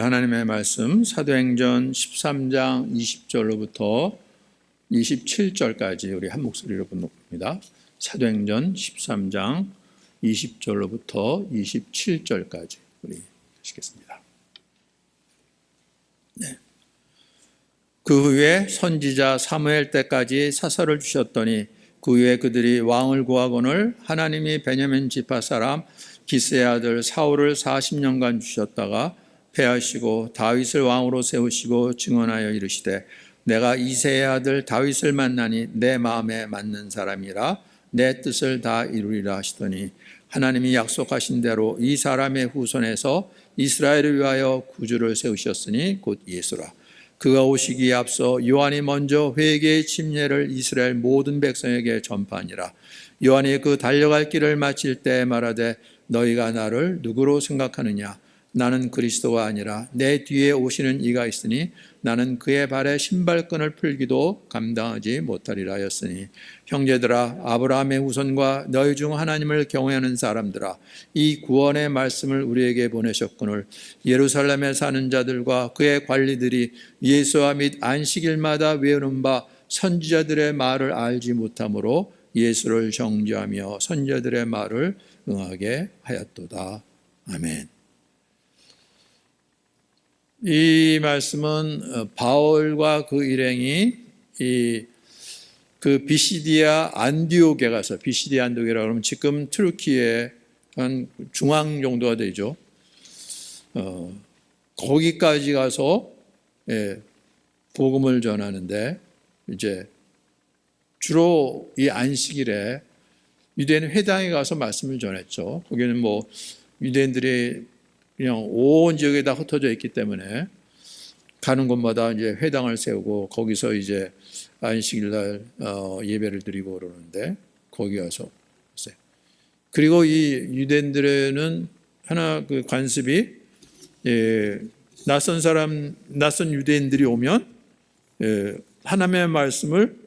오늘 하나님의 말씀 사도행전 13장 20절로부터 27절까지 우리 한 목소리로 봉독합니다. 사도행전 13장 20절로부터 27절까지 우리 보시겠습니다. 네. 그 후에 선지자 사무엘 때까지 사사를 주셨더니 그 후에 그들이 왕을 구하거늘 하나님이 베냐민 지파 사람 기스의 아들 사울을 40년간 주셨다가 패하시고 다윗을 왕으로 세우시고 증언하여 이르시되 내가 이새의 아들 다윗을 만나니 내 마음에 맞는 사람이라 내 뜻을 다 이루리라 하시더니 하나님이 약속하신 대로 이 사람의 후손에서 이스라엘을 위하여 구주를 세우셨으니 곧 예수라. 그가 오시기에 앞서 요한이 먼저 회개의 침례를 이스라엘 모든 백성에게 전파하니라. 요한이 그 달려갈 길을 마칠 때 말하되 너희가 나를 누구로 생각하느냐? 나는 그리스도가 아니라 내 뒤에 오시는 이가 있으니 나는 그의 발에 신발끈을 풀기도 감당하지 못하리라 하였으니 형제들아 아브라함의 후손과 너희 중 하나님을 경외하는 사람들아 이 구원의 말씀을 우리에게 보내셨거늘 예루살렘에 사는 자들과 그의 관리들이 예수와 및 안식일마다 외우는 바 선지자들의 말을 알지 못하므로 예수를 정죄하며 선지자들의 말을 응하게 하였도다. 아멘. 이 말씀은 바울과 그 일행이 그 비시디아 안디옥에 가서, 비시디아 안디옥이라고 하면 지금 트루키의 한 중앙 정도가 되죠. 거기까지 가서 복음을 전하는데 이제 주로 이 안식일에 유대인 회당에 가서 말씀을 전했죠. 거기는 뭐 유대인들이 그냥 온 지역에 다 흩어져 있기 때문에 가는 곳마다 이제 회당을 세우고 거기서 이제 안식일 날 예배를 드리고 그러는데 거기 가서 했어요. 그리고 이 유대인들에는 하나 그 관습이 낯선 유대인들이 오면 하나님의 말씀을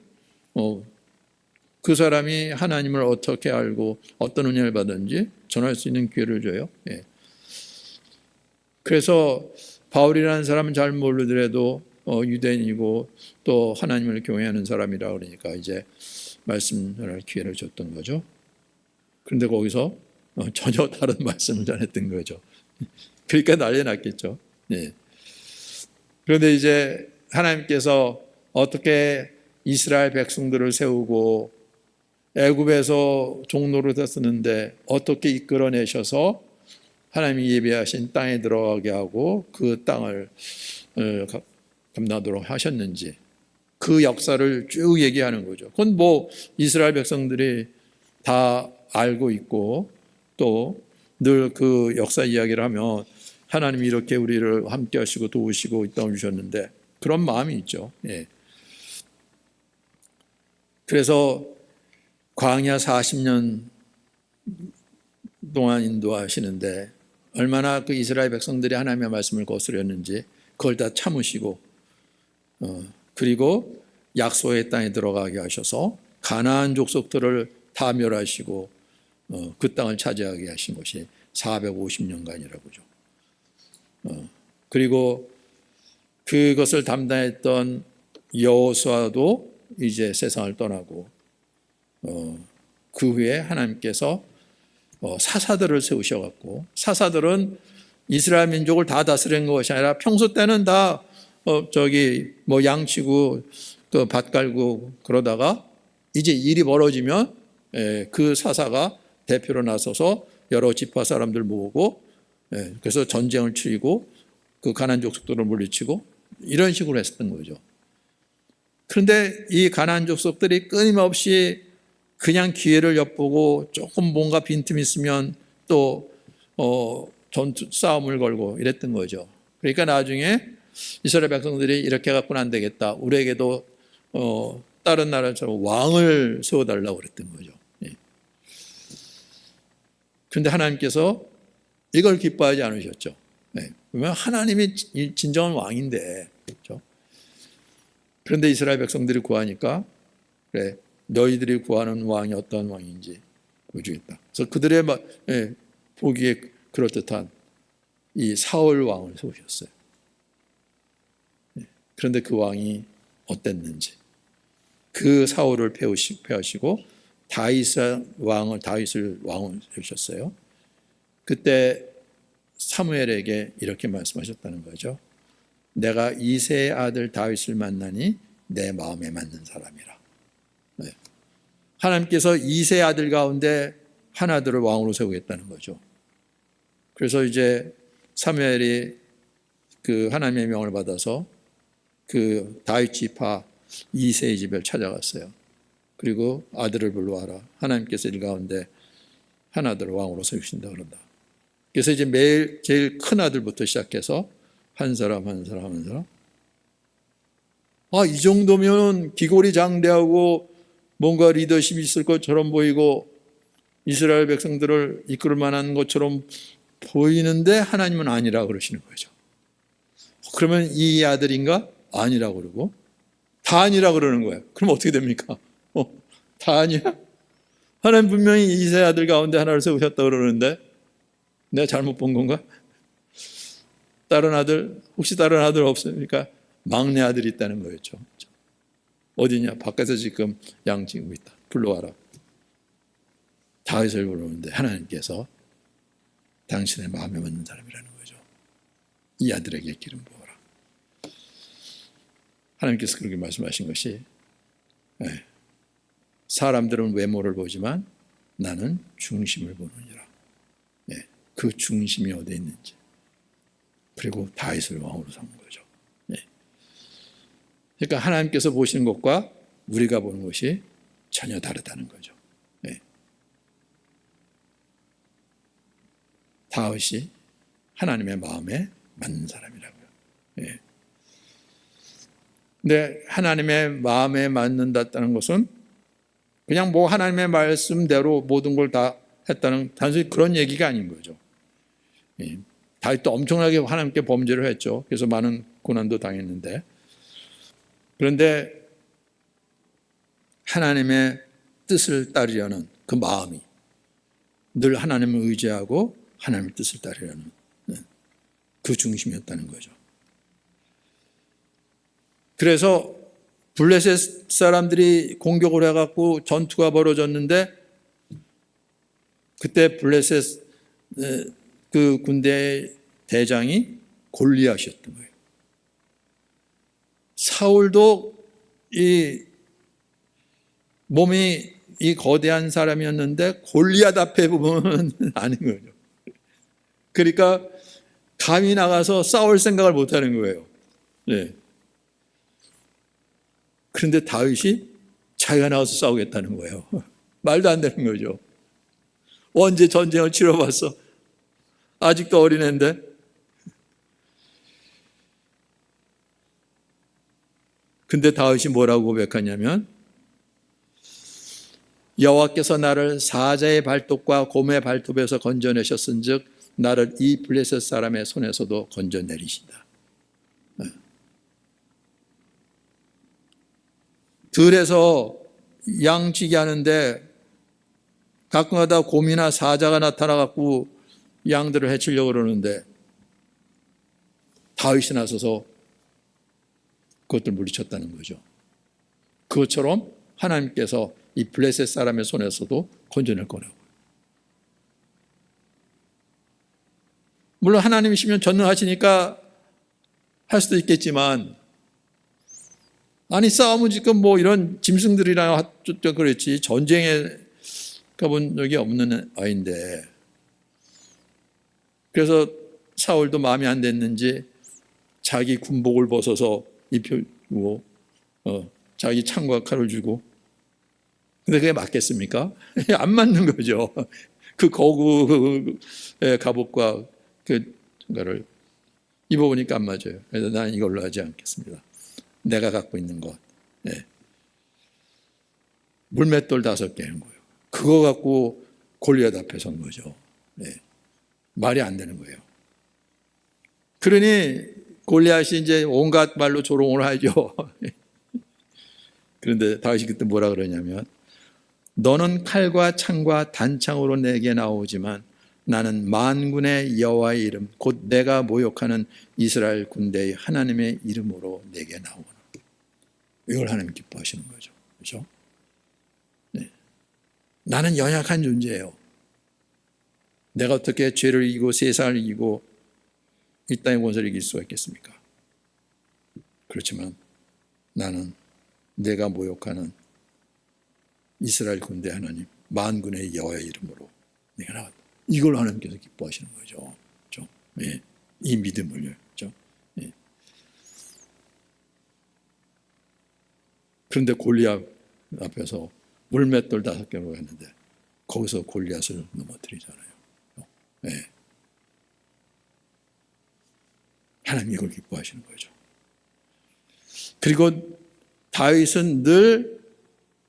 그 사람이 하나님을 어떻게 알고 어떤 은혜를 받은지 전할 수 있는 기회를 줘요. 그래서 바울이라는 사람은 잘 모르더라도 유대인이고 또 하나님을 경외하는 사람이라 그러니까 이제 말씀을 기회를 줬던 거죠. 그런데 거기서 전혀 다른 말씀을 전했던 거죠. 그러니까 난리 났겠죠. 그런데 이제 하나님께서 어떻게 이스라엘 백성들을 세우고 애굽에서 종로로 됐었는데 어떻게 이끌어내셔서 하나님이 예비하신 땅에 들어가게 하고 그 땅을 감당하도록 하셨는지 그 역사를 쭉 얘기하는 거죠. 그건 뭐 이스라엘 백성들이 다 알고 있고 또 늘 그 역사 이야기를 하면 하나님이 이렇게 우리를 함께 하시고 도우시고 이 땅을 주셨는데 그런 마음이 있죠. 그래서 광야 40년 동안 인도하시는데 얼마나 그 이스라엘 백성들이 하나님의 말씀을 거스렸는지 그걸 다 참으시고 그리고 약속의 땅에 들어가게 하셔서 가나안 족속들을 다 멸하시고 그 땅을 차지하게 하신 것이 450년간이라고죠. 그리고 그것을 담당했던 여호수아도 이제 세상을 떠나고 그 후에 하나님께서 사사들을 세우셔갖고 사사들은 이스라엘 민족을 다 다스리는 것이 아니라 평소 때는 다 뭐 양치고 또 밭 갈고 그러다가 이제 일이 벌어지면 그 사사가 대표로 나서서 여러 지파 사람들 모으고 그래서 전쟁을 치르고 그 가나안 족속들을 물리치고 이런 식으로 했었던 거죠. 그런데 이 가나안 족속들이 끊임없이 그냥 기회를 엿보고 조금 뭔가 빈틈이 있으면 또 전투 싸움을 걸고 이랬던 거죠. 그러니까 나중에 이스라엘 백성들이 이렇게 갖고는 안 되겠다. 우리에게도 다른 나라처럼 왕을 세워달라고 그랬던 거죠. 그런데 하나님께서 이걸 기뻐하지 않으셨죠. 그러면 하나님이 진정한 왕인데, 그렇죠? 그런데 이스라엘 백성들이 구하니까 그래. 너희들이 구하는 왕이 어떤 왕인지 보여주겠다. 그래서 그들의 보기에 그럴듯한 이 사울 왕을 세우셨어요. 그런데 그 왕이 어땠는지 그 사울을 패하시고 다윗을 왕으로 세우셨어요. 그때 사무엘에게 이렇게 말씀하셨다는 거죠. 내가 이새의 아들 다윗을 만나니 내 마음에 맞는 사람이라. 네. 하나님께서 이새의 아들 가운데 하나들을 왕으로 세우겠다는 거죠. 그래서 이제 사무엘이 그 하나님의 명을 받아서 그 다윗 지파 이새의 집을 찾아갔어요. 그리고 아들을 불러와라. 하나님께서 이 가운데 하나들을 왕으로 세우신다 그런다. 그래서 이제 매일 제일 큰 아들부터 시작해서 한 사람 한 사람 한 사람. 이 정도면 기골이 장대하고 뭔가 리더십이 있을 것처럼 보이고 이스라엘 백성들을 이끌 만한 것처럼 보이는데 하나님은 아니라 그러시는 거죠. 그러면 이 아들인가? 아니라 그러고 다 아니라 그러는 거예요. 그럼 어떻게 됩니까? 다 아니야? 하나님 분명히 이세 아들 가운데 하나를 세우셨다 그러는데 내가 잘못 본 건가? 다른 아들, 혹시 다른 아들 없습니까? 막내 아들이 있다는 거였죠. 어디냐? 밖에서 지금 양 지고 있다. 불러와라. 다윗을 부르는데 하나님께서 당신의 마음에 맞는 사람이라는 거죠. 이 아들에게 기름 부어라. 하나님께서 그렇게 말씀하신 것이 사람들은 외모를 보지만 나는 중심을 보느니라. 그 중심이 어디에 있는지. 그리고 다윗을 왕으로 삼은 거죠. 그러니까 하나님께서 보시는 것과 우리가 보는 것이 전혀 다르다는 거죠. 다윗이 하나님의 마음에 맞는 사람이라고요. 근데 하나님의 마음에 맞는다는 것은 그냥 뭐 하나님의 말씀대로 모든 걸 다 했다는 단순히 그런 얘기가 아닌 거죠. 다윗도 엄청나게 하나님께 범죄를 했죠. 그래서 많은 고난도 당했는데 그런데 하나님의 뜻을 따르려는 그 마음이 늘 하나님을 의지하고 하나님의 뜻을 따르려는 그 중심이었다는 거죠. 그래서 블레셋 사람들이 공격을 해갖고 전투가 벌어졌는데 그때 블레셋 그 군대의 대장이 골리앗이었던 거예요. 사울도 이 몸이 이 거대한 사람이었는데 골리앗 앞에 보면 아닌 거죠. 그러니까 감히 나가서 싸울 생각을 못하는 거예요. 그런데 다윗이 자기가 나가서 싸우겠다는 거예요. 말도 안 되는 거죠. 언제 전쟁을 치러봤어? 아직도 어린애인데. 근데 다윗이 뭐라고 고백하냐면 여호와께서 나를 사자의 발톱과 곰의 발톱에서 건져내셨은즉 나를 이 블레셋 사람의 손에서도 건져내리신다. 들에서 양치기 하는데 가끔가다 곰이나 사자가 나타나갖고 양들을 해치려고 그러는데 다윗이 나서서 그것들 물리쳤다는 거죠. 그것처럼 하나님께서 이 블레셋 사람의 손에서도 건져낼 거라고. 물론 하나님이시면 전능하시니까 할 수도 있겠지만 아니 싸움은 지금 뭐 이런 짐승들이랑 그랬지 전쟁에 가본 적이 없는 아이인데 그래서 사울도 마음에 안 됐는지 자기 군복을 벗어서 입히고 자기 창과 칼을 주고 근데 그게 맞겠습니까? 안 맞는 거죠. 그 거구의 갑옷과 그거를 입어보니까 안 맞아요. 그래서 난 이걸로 하지 않겠습니다. 내가 갖고 있는 것. 물맷돌 5개인 거예요. 그거 갖고 골리앗 앞에 선 거죠. 말이 안 되는 거예요. 그러니 골리앗이 이제 온갖 말로 조롱을 하죠. 그런데 다윗이 그때 뭐라 그러냐면 너는 칼과 창과 단창으로 내게 나오지만 나는 만군의 여호와의 이름 곧 내가 모욕하는 이스라엘 군대의 하나님의 이름으로 내게 나오노라. 이걸 하나님 기뻐하시는 거죠. 그렇죠? 네. 나는 연약한 존재예요. 내가 어떻게 죄를 이기고 세상을 이기고 이 땅의 권세를 이길 수가 있겠습니까? 그렇지만 나는 내가 모욕하는 이스라엘 군대 하나님 만군의 여호와의 이름으로 내가 나왔다. 이걸 하나님께서 기뻐하시는 거죠. 그렇죠? 예. 이 믿음을요. 그렇죠? 예. 그런데 골리앗 앞에서 물맷돌 5개로 했는데 거기서 골리앗을 넘어뜨리잖아요. 예. 하나님 이걸 기뻐하시는 거죠. 그리고 다윗은 늘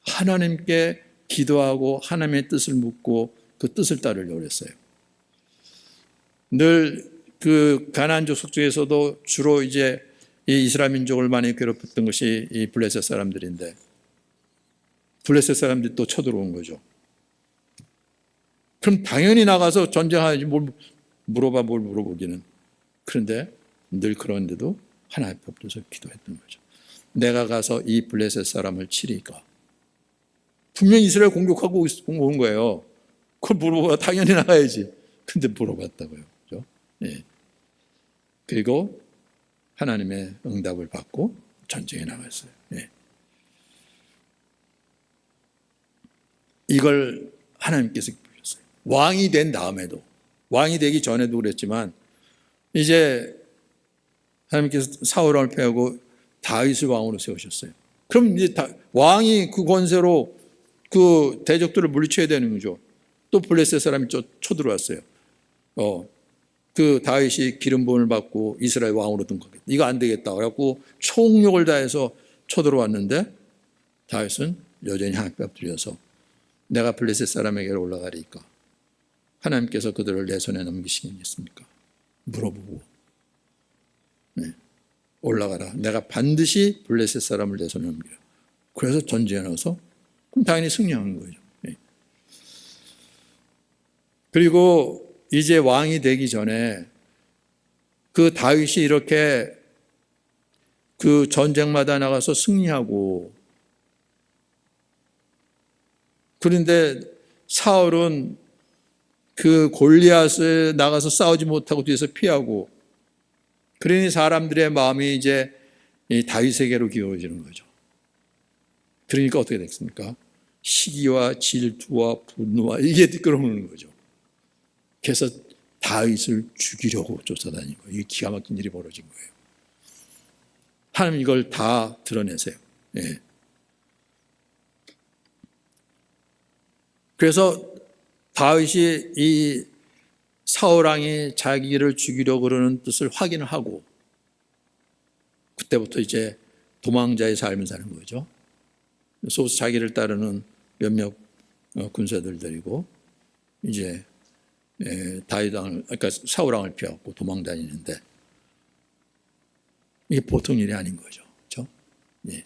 하나님께 기도하고 하나님의 뜻을 묻고 그 뜻을 따르려고 했어요. 늘 그 가나안 족속 중에서도 주로 이제 이 이스라엘 민족을 많이 괴롭혔던 것이 이 블레셋 사람들인데 블레셋 사람들이 또 쳐들어온 거죠. 그럼 당연히 나가서 전쟁하지 뭘 물어보기는. 그런데 늘 그런데도 하나님 앞에 엎드려서 기도했던 거죠. 내가 가서 이 블레셋 사람을 치리까. 분명히 이스라엘 공격하고 온 거예요. 그걸 물어봐 당연히 나가야지. 근데 물어봤다고요. 그렇죠? 예. 그리고 하나님의 응답을 받고 전쟁에 나갔어요. 예. 이걸 하나님께서 기쁘셨어요. 왕이 된 다음에도, 왕이 되기 전에도 그랬지만 이제 하나님께서 사울왕을 패하고 다윗을 왕으로 세우셨어요. 그럼 이제 왕이 그 권세로 그 대적들을 물리쳐야 되는 거죠. 또 블레셋 사람이 쳐들어왔어요. 그 다윗이 기름 부음을 받고 이스라엘 왕으로 등극했다. 이거 안 되겠다. 그래갖고 총력을 다해서 쳐들어왔는데 다윗은 여전히 하나님께 엎드려서 내가 블레셋 사람에게로 올라가리까 하나님께서 그들을 내 손에 넘기시겠습니까? 물어보고 네. 올라가라. 내가 반드시 블레셋 사람을 내 손에 넘기라. 그래서 전쟁에 나서 그럼 당연히 승리하는 거죠. 네. 그리고 이제 왕이 되기 전에 그 다윗이 이렇게 그 전쟁마다 나가서 승리하고 그런데 사울은 그 골리앗을 나가서 싸우지 못하고 뒤에서 피하고 그러니 사람들의 마음이 이제 이 다윗에게로 기울어지는 거죠. 그러니까 어떻게 됐습니까? 시기와 질투와 분노와 이게 끌어오는 거죠. 그래서 다윗을 죽이려고 쫓아다닌 거예요. 이게 기가 막힌 일이 벌어진 거예요. 하나님 이걸 다 드러내세요. 예. 그래서 다윗이 이 사울왕이 자기를 죽이려고 그러는 뜻을 확인을 하고 그때부터 이제 도망자의 삶을 사는 거죠. 소수 자기를 따르는 몇몇 군사들 데리고 이제 다윗왕을 그러니까 사울왕을 피하고 도망 다니는데 이게 보통 일이 아닌 거죠. 그렇죠? 예.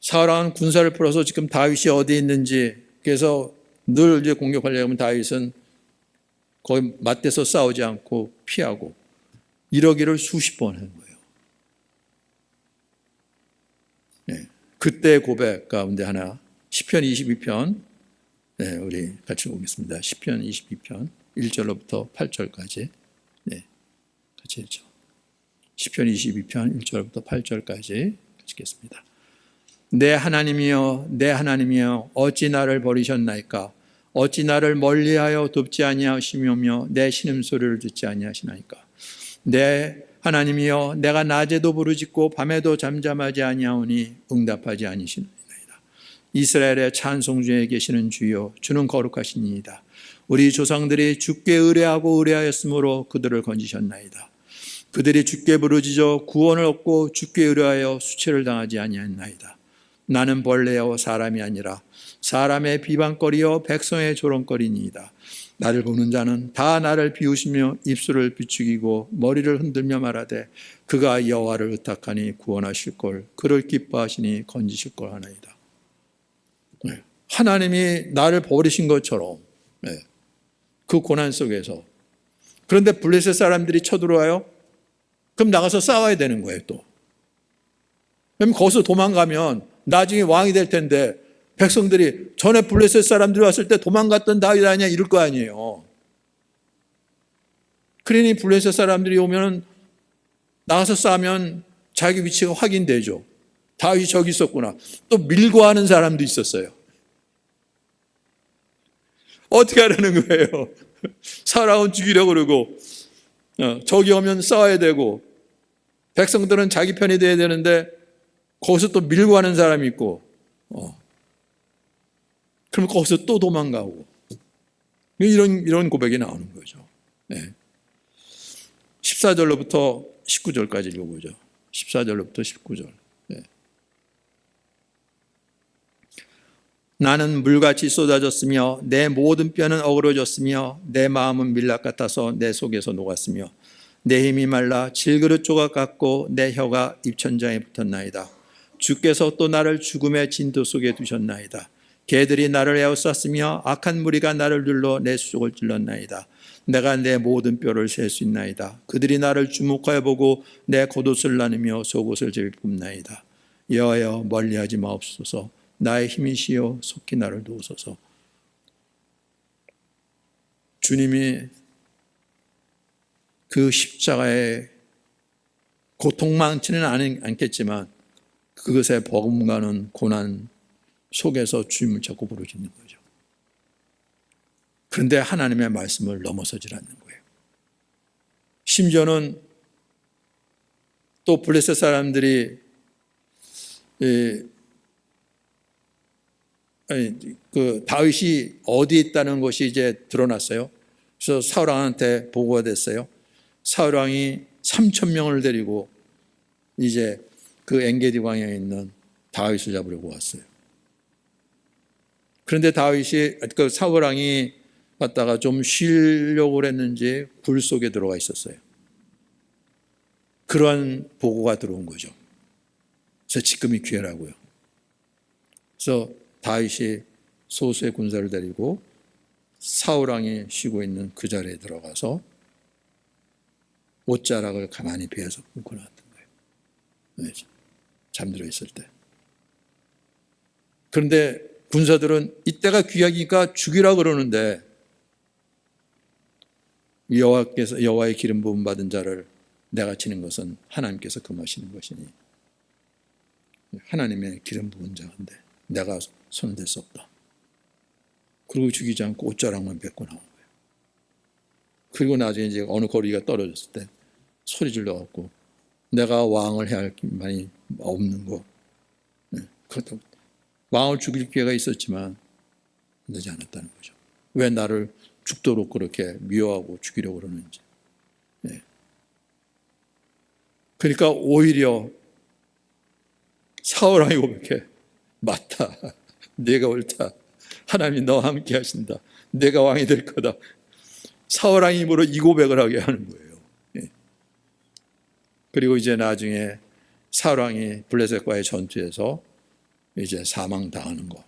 사울왕은 군사를 풀어서 지금 다윗이 어디 있는지 그래서 늘 이제 공격하려면 다윗은 거기 맞대서 싸우지 않고 피하고 이러기를 수십 번 한 거예요. 네. 그때 고백 가운데 하나 시편 22편 네, 우리 같이 보겠습니다. 시편 22편 1절로부터 8절까지 네, 같이 읽죠. 시편 22편 1절부터 8절까지 같이 읽겠습니다. 내 하나님이여 내 하나님이여 어찌 나를 버리셨나이까 어찌 나를 멀리하여 돕지 아니하시며 내 신음소리를 듣지 아니하시나이까 내 하나님이여 내가 낮에도 부르짖고 밤에도 잠잠하지 아니하오니 응답하지 아니시나이다. 이스라엘의 찬송 중에 계시는 주여 주는 거룩하시니이다. 우리 조상들이 주께 의뢰하고 의뢰하였으므로 그들을 건지셨나이다. 그들이 주께 부르짖어 구원을 얻고 주께 의뢰하여 수치를 당하지 아니하였나이다. 나는 벌레여 사람이 아니라 사람의 비방거리여 백성의 조롱거리니이다. 나를 보는 자는 다 나를 비웃으며 입술을 비추기고 머리를 흔들며 말하되 그가 여호와를 의탁하니 구원하실 걸 그를 기뻐하시니 건지실 걸 하나이다. 하나님이 나를 버리신 것처럼 그 고난 속에서. 그런데 블레셋 사람들이 쳐들어와요. 그럼 나가서 싸워야 되는 거예요, 또. 그럼 거기서 도망가면 나중에 왕이 될 텐데 백성들이 전에 블레셋 사람들이 왔을 때 도망갔던 다윗 아니야 이럴 거 아니에요. 그러니 블레셋 사람들이 오면 나가서 싸우면 자기 위치가 확인되죠. 다윗이 저기 있었구나. 또 밀고 하는 사람도 있었어요. 어떻게 하려는 거예요? 사람은 죽이려고 그러고 저기 오면 싸워야 되고 백성들은 자기 편이 돼야 되는데 거기서 또 밀고 하는 사람이 있고 그럼 거기서 또 도망가고 이런 고백이 나오는 거죠. 네. 14절로부터 19절까지 읽어보죠. 14절로부터 19절. 네. 나는 물같이 쏟아졌으며 내 모든 뼈는 어그러졌으며 내 마음은 밀랍 같아서 내 속에서 녹았으며 내 힘이 말라 질그릇 조각 같고 내 혀가 입천장에 붙었나이다. 주께서 또 나를 죽음의 진도 속에 두셨나이다. 개들이 나를 에워쌌으며 악한 무리가 나를 눌러 내 수족을 찔렀나이다. 내가 내 모든 뼈를 셀 수 있나이다. 그들이 나를 주목하여 보고 내 겉옷을 나누며 속옷을 제비뽑나이다. 여호와여 멀리하지 마옵소서. 나의 힘이시여 속히 나를 도우소서. 주님이 그 십자가의 고통 많지는 않겠지만 그것에 버금가는 고난 속에서 주님을 자꾸 부르짖는 거죠. 그런데 하나님의 말씀을 넘어서질 않는 거예요. 심지어는 또 블레셋 사람들이 그 다윗이 어디 있다는 것이 이제 드러났어요. 그래서 사울 왕한테 보고가 됐어요. 사울 왕이 3,000명을 데리고 이제 그 엔게디 광야에 있는 다윗을 잡으려고 왔어요. 그런데 다윗이 그 사울 왕이 왔다가 좀 쉬려고 했는지 굴 속에 들어가 있었어요. 그러한 보고가 들어온 거죠. 그래서 지금이 기회라고요. 그래서 다윗이 소수의 군사를 데리고 사울 왕이 쉬고 있는 그 자리에 들어가서 옷자락을 가만히 베어서 묶어 놨던 거예요. 잠들어 있을 때. 그런데 군사들은 이때가 귀하니까 죽이라 그러는데 여호와의 기름 부음 받은 자를 내가 치는 것은 하나님께서 금하시는 것이니 하나님의 기름 부은 자인데 내가 손을 댈 수 없다. 그리고 죽이지 않고 옷자락만 뱉고 나온 거예요. 그리고 나중에 이제 어느 거리가 떨어졌을 때 소리 질러갖고 내가 왕을 해야 할 기만이 없는 거. 그것도 왕을 죽일 기회가 있었지만 되지 않았다는 거죠. 왜 나를 죽도록 그렇게 미워하고 죽이려고 그러는지. 그러니까 오히려 사울 왕이 고백해. 맞다. 네가 옳다. 하나님이 너와 함께 하신다. 내가 왕이 될 거다. 사울 왕이 입으로 이 고백을 하게 하는 거예요. 그리고 이제 나중에 사울 왕이 블레셋과의 전투에서 이제 사망당하는 거.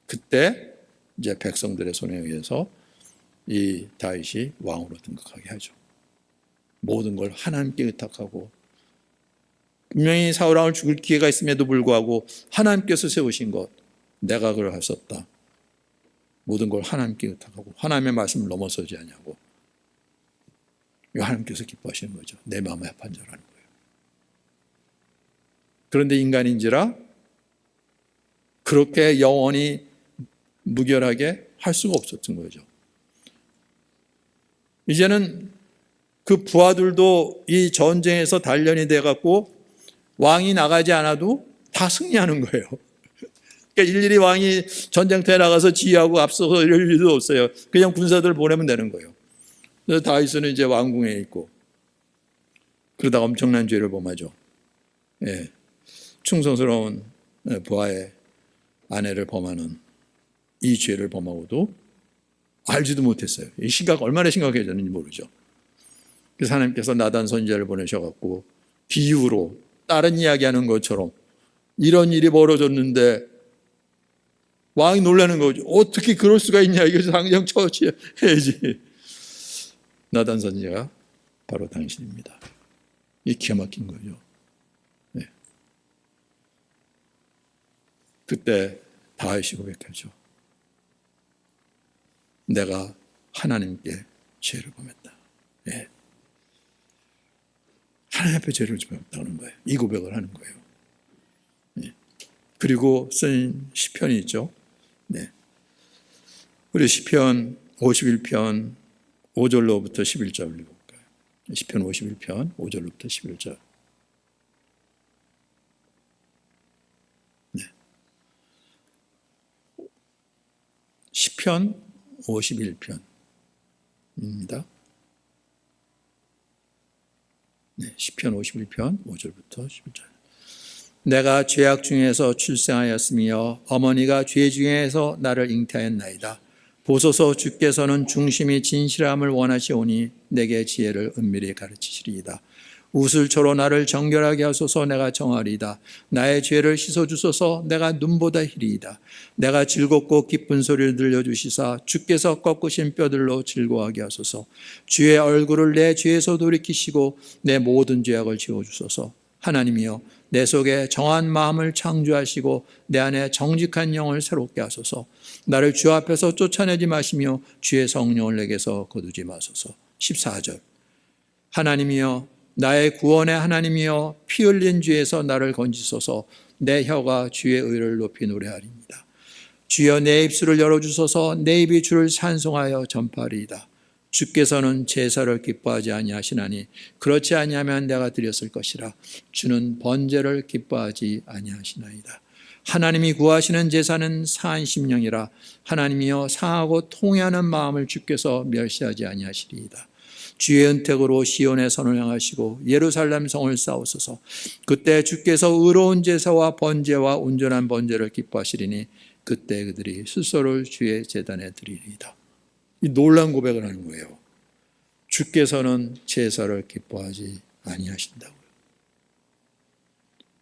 그때 이제 백성들의 손에 의해서 이 다윗이 왕으로 등극하게 하죠. 모든 걸 하나님께 의탁하고 분명히 사울 왕을 죽일 기회가 있음에도 불구하고 하나님께서 세우신 것 내가 그걸 할 수 없다. 모든 걸 하나님께 의탁하고 하나님의 말씀을 넘어서지 않냐고. 하나님께서 기뻐하시는 거죠. 내 마음의 합한 자라는 거예요. 그런데 인간인지라 그렇게 영원히 무결하게 할 수가 없었던 거죠. 이제는 그 부하들도 이 전쟁에서 단련이 돼갖고 왕이 나가지 않아도 다 승리하는 거예요. 그러니까 일일이 왕이 전쟁터에 나가서 지휘하고 앞서서 이럴 일도 없어요. 그냥 군사들을 보내면 되는 거예요. 그래서 다윗은 이제 왕궁에 있고 그러다가 엄청난 죄를 범하죠. 충성스러운 부하의 아내를 범하는 이 죄를 범하고도 알지도 못했어요. 이 심각 얼마나 심각해졌는지 모르죠. 그래서 하나님께서 나단 선지자를 보내셔갖고 비유로 다른 이야기하는 것처럼 이런 일이 벌어졌는데 왕이 놀라는 거죠. 어떻게 그럴 수가 있냐. 이거 당장 처치해야지. 나단 선지자가 바로 당신입니다. 이 기가 막힌 거죠. 네. 그때 다윗이 고백하죠. 내가 하나님께 죄를 범했다. 네. 하나님 앞에 죄를 범했다는 거예요. 이 고백을 하는 거예요. 네. 그리고 쓴 시편이 있죠. 네. 우리 시편 51편 5절로부터 11절을 볼까요? 시편 51편 5절로부터 11절. 네. 시편 51편입니다. 네, 시편 51편 5절부터 11절. 내가 죄악 중에서 출생하였으며 어머니가 죄 중에서 나를 잉태하였나이다. 보소서 주께서는 중심이 진실함을 원하시오니 내게 지혜를 은밀히 가르치시리이다. 우슬초로 나를 정결하게 하소서. 내가 정하리이다. 나의 죄를 씻어주소서. 내가 눈보다 희리이다. 내가 즐겁고 기쁜 소리를 들려주시사 주께서 꺾으신 뼈들로 즐거워하게 하소서. 주의 얼굴을 내 죄에서 돌이키시고 내 모든 죄악을 지워주소서. 하나님이여 내 속에 정한 마음을 창조하시고 내 안에 정직한 영을 새롭게 하소서. 나를 주 앞에서 쫓아내지 마시며 주의 성령을 내게서 거두지 마소서. 14절. 하나님이여 나의 구원의 하나님이여 피 흘린 죄에서 나를 건지소서. 내 혀가 주의 의를 높이 노래하리이다. 주여 내 입술을 열어주소서. 내 입이 주를 찬송하여 전파하리이다. 주께서는 제사를 기뻐하지 아니하시나니 그렇지 아니하면 내가 드렸을 것이라. 주는 번제를 기뻐하지 아니하시나이다. 하나님이 구하시는 제사는 사한 심령이라. 하나님이여 상하고 통회하는 마음을 주께서 멸시하지 아니하시리이다. 주의 은택으로 시온의 선을 향하시고 예루살렘 성을 쌓으소서. 그때 주께서 의로운 제사와 번제와 온전한 번제를 기뻐하시리니 그때 그들이 수소를 주의 제단에 드리리이다. 이 놀라운 고백을 하는 거예요. 주께서는 제사를 기뻐하지 아니하신다고요.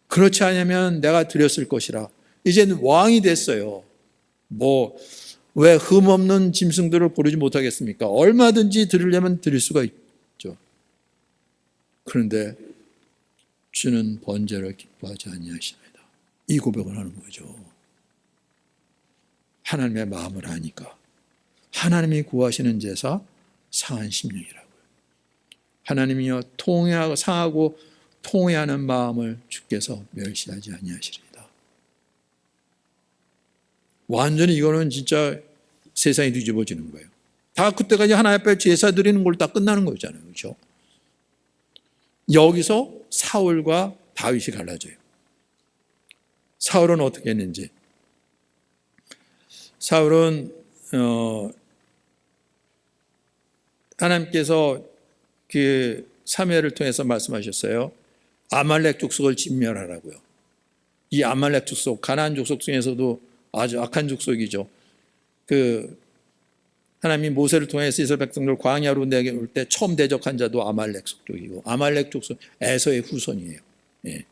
그렇지 않으면 내가 드렸을 것이라. 이제는 왕이 됐어요. 왜 흠없는 짐승들을 고르지 못하겠습니까? 얼마든지 드리려면 드릴 수가 있죠. 그런데 주는 번제를 기뻐하지 아니하시나이다. 이 고백을 하는 거죠. 하나님의 마음을 아니까. 하나님이 구하시는 제사 상한 심령이라고요. 하나님이여 상하고 통회하는 마음을 주께서 멸시하지 아니하시리이다. 완전히 이거는 진짜 세상이 뒤집어지는 거예요. 다 그때까지 하나님 앞에 제사 드리는 걸 다 끝나는 거잖아요. 그렇죠? 여기서 사울과 다윗이 갈라져요. 사울은 어떻게 했는지. 사울은 하나님께서 그 사무엘을 통해서 말씀하셨어요. 아말렉 족속을 진멸하라고요. 이 아말렉 족속, 가나안 족속 중에서도 아주 악한 족속이죠. 하나님이 모세를 통해서 이스라엘 백성들 광야로 내올 때 처음 대적한 자도 아말렉 족속이고, 아말렉 족속 에서의 후손이에요. 예.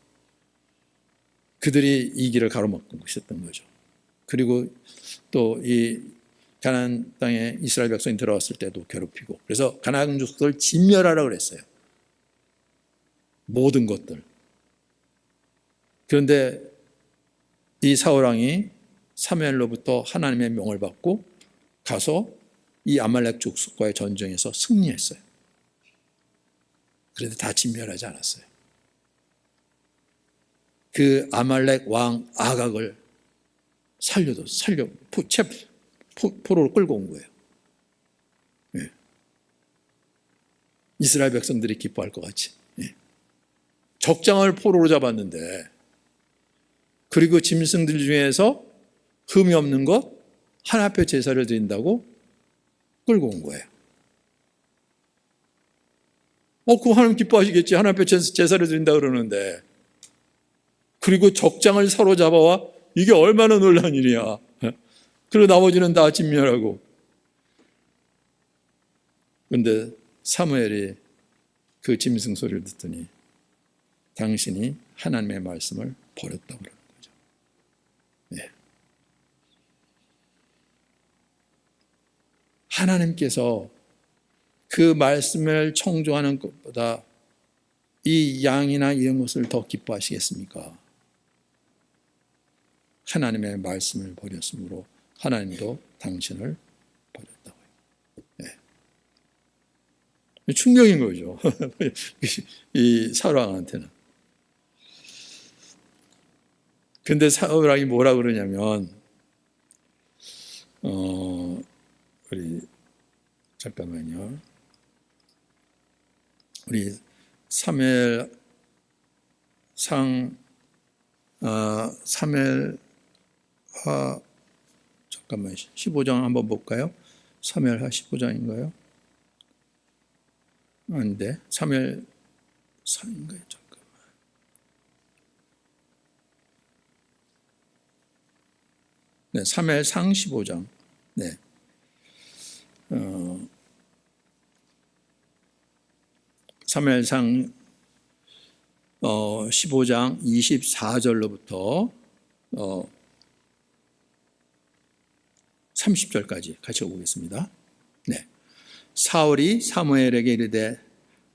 그들이 이 길을 가로막고 있었던 거죠. 그리고 또 이 가나안 땅에 이스라엘 백성이 들어왔을 때도 괴롭히고, 그래서 가나안 족속을 진멸하라고 그랬어요. 모든 것들. 그런데 이 사울 왕이 사무엘로부터 하나님의 명을 받고 가서 이 아말렉 족속과의 전쟁에서 승리했어요. 그런데 다 진멸하지 않았어요. 그 아말렉 왕 아각을 포로로 끌고 온 거예요. 예. 이스라엘 백성들이 기뻐할 것 같이. 예. 적장을 포로로 잡았는데, 그리고 짐승들 중에서 흠이 없는 것 하나 앞에 제사를 드린다고 끌고 온 거예요. 그거 하나님 기뻐하시겠지. 하나 앞에 제사를 드린다 그러는데. 그리고 적장을 사로잡아와 이게 얼마나 놀라운 일이야. 그리고 나머지는 다 진멸하고. 그런데 사무엘이 그 짐승 소리를 듣더니 당신이 하나님의 말씀을 버렸다고 그러는 거죠. 네. 하나님께서 그 말씀을 청종하는 것보다 이 양이나 이런 것을 더 기뻐하시겠습니까? 하나님의 말씀을 버렸으므로 하나님도 당신을 버렸다고요. 네. 충격인 거죠. 이 사울왕한테는. 근데 사울왕이 뭐라 그러냐면, 우리 잠깐만요. 우리 사무엘상 15장 한번 볼까요? 사무엘하 15장인가요? 아닌데 사무엘상인가요? 잠깐만. 네, 사무엘상 15장. 네. 사무엘상 15장 24절로부터 30절까지 같이 보겠습니다. 네. 사울이 사무엘에게 이르되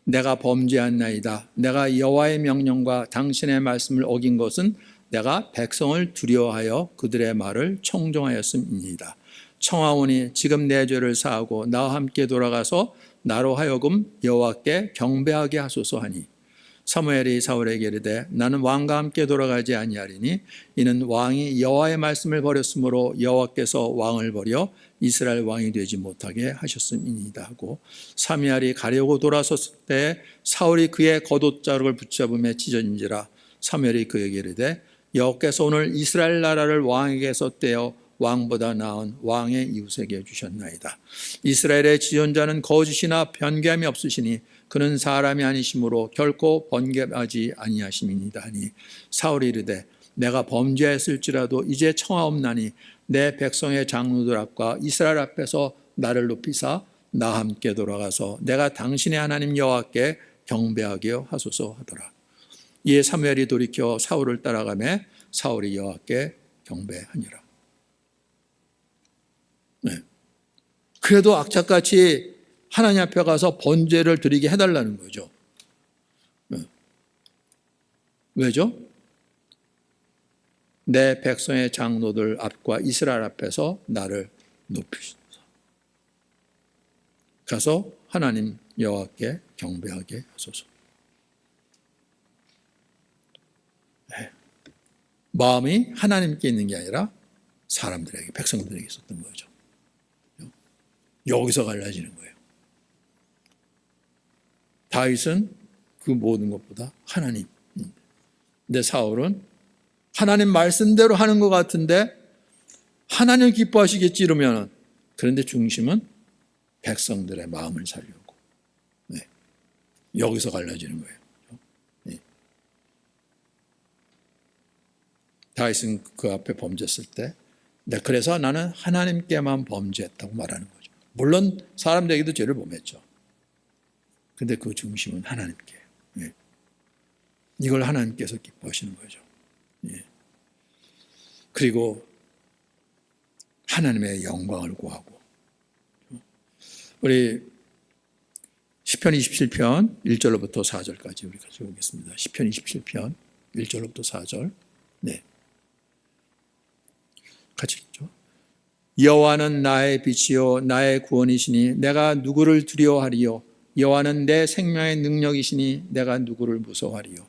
내가 범죄한나이다. 내가 여호와의 명령과 당신의 말씀을 어긴 것은 내가 백성을 두려워하여 그들의 말을 청종하였음이니이다. 청하오니 지금 내 죄를 사하고 나와 함께 돌아가서 나로 하여금 여호와께 경배하게 하소서 하니 사무엘이 사울에게 이르되 나는 왕과 함께 돌아가지 아니하리니 이는 왕이 여호와의 말씀을 버렸으므로 여호와께서 왕을 버려 이스라엘 왕이 되지 못하게 하셨음이니이다 하고 사무엘이 가려고 돌아섰을 때 사울이 그의 겉옷자락을 붙잡음에 찢어진지라 사무엘이 그에게 이르되 여호와께서 오늘 이스라엘 나라를 왕에게서 떼어 왕보다 나은 왕의 이웃에게 주셨나이다. 이스라엘의 지존자는 거짓이나 변개함이 없으시니 그는 사람이 아니심으로 결코 번개하지 아니하심이니이다 하니 사울이 이르되 내가 범죄했을지라도 이제 청하옵나니 내 백성의 장로들 앞과 이스라엘 앞에서 나를 높이사 나와 함께 돌아가서 내가 당신의 하나님 여호와께 경배하게 하소서 하더라. 이에 사무엘이 돌이켜 사울을 따라가매 사울이 여호와께 경배하니라. 네. 그래도 악착같이 하나님 앞에 가서 번제를 드리게 해달라는 거죠. 네. 왜죠? 내 백성의 장로들 앞과 이스라엘 앞에서 나를 높이소서. 가서 하나님 여호와께 경배하게 하소서. 네. 마음이 하나님께 있는 게 아니라 사람들에게, 백성들에게 있었던 거죠. 여기서 갈라지는 거예요. 다윗은 그 모든 것보다 하나님. 근데 사울은 하나님 말씀대로 하는 것 같은데 하나님 기뻐하시겠지 이러면 그런데 중심은 백성들의 마음을 살려고. 네. 여기서 갈라지는 거예요. 네. 다윗은 그 앞에 범죄했을 때 네, 그래서 나는 하나님께만 범죄했다고 말하는 거죠. 물론 사람들에게도 죄를 범했죠. 근데 그 중심은 하나님께. 예. 이걸 하나님께서 기뻐하시는 거죠. 예. 그리고 하나님의 영광을 구하고. 우리 시편 27편 1절로부터 4절까지 우리 같이 보겠습니다. 시편 27편 1절로부터 4절. 네. 같이 읽죠. 여호와는 나의 빛이요 나의 구원이시니 내가 누구를 두려워하리요. 여호와는 내 생명의 능력이시니 내가 누구를 무서워하리요.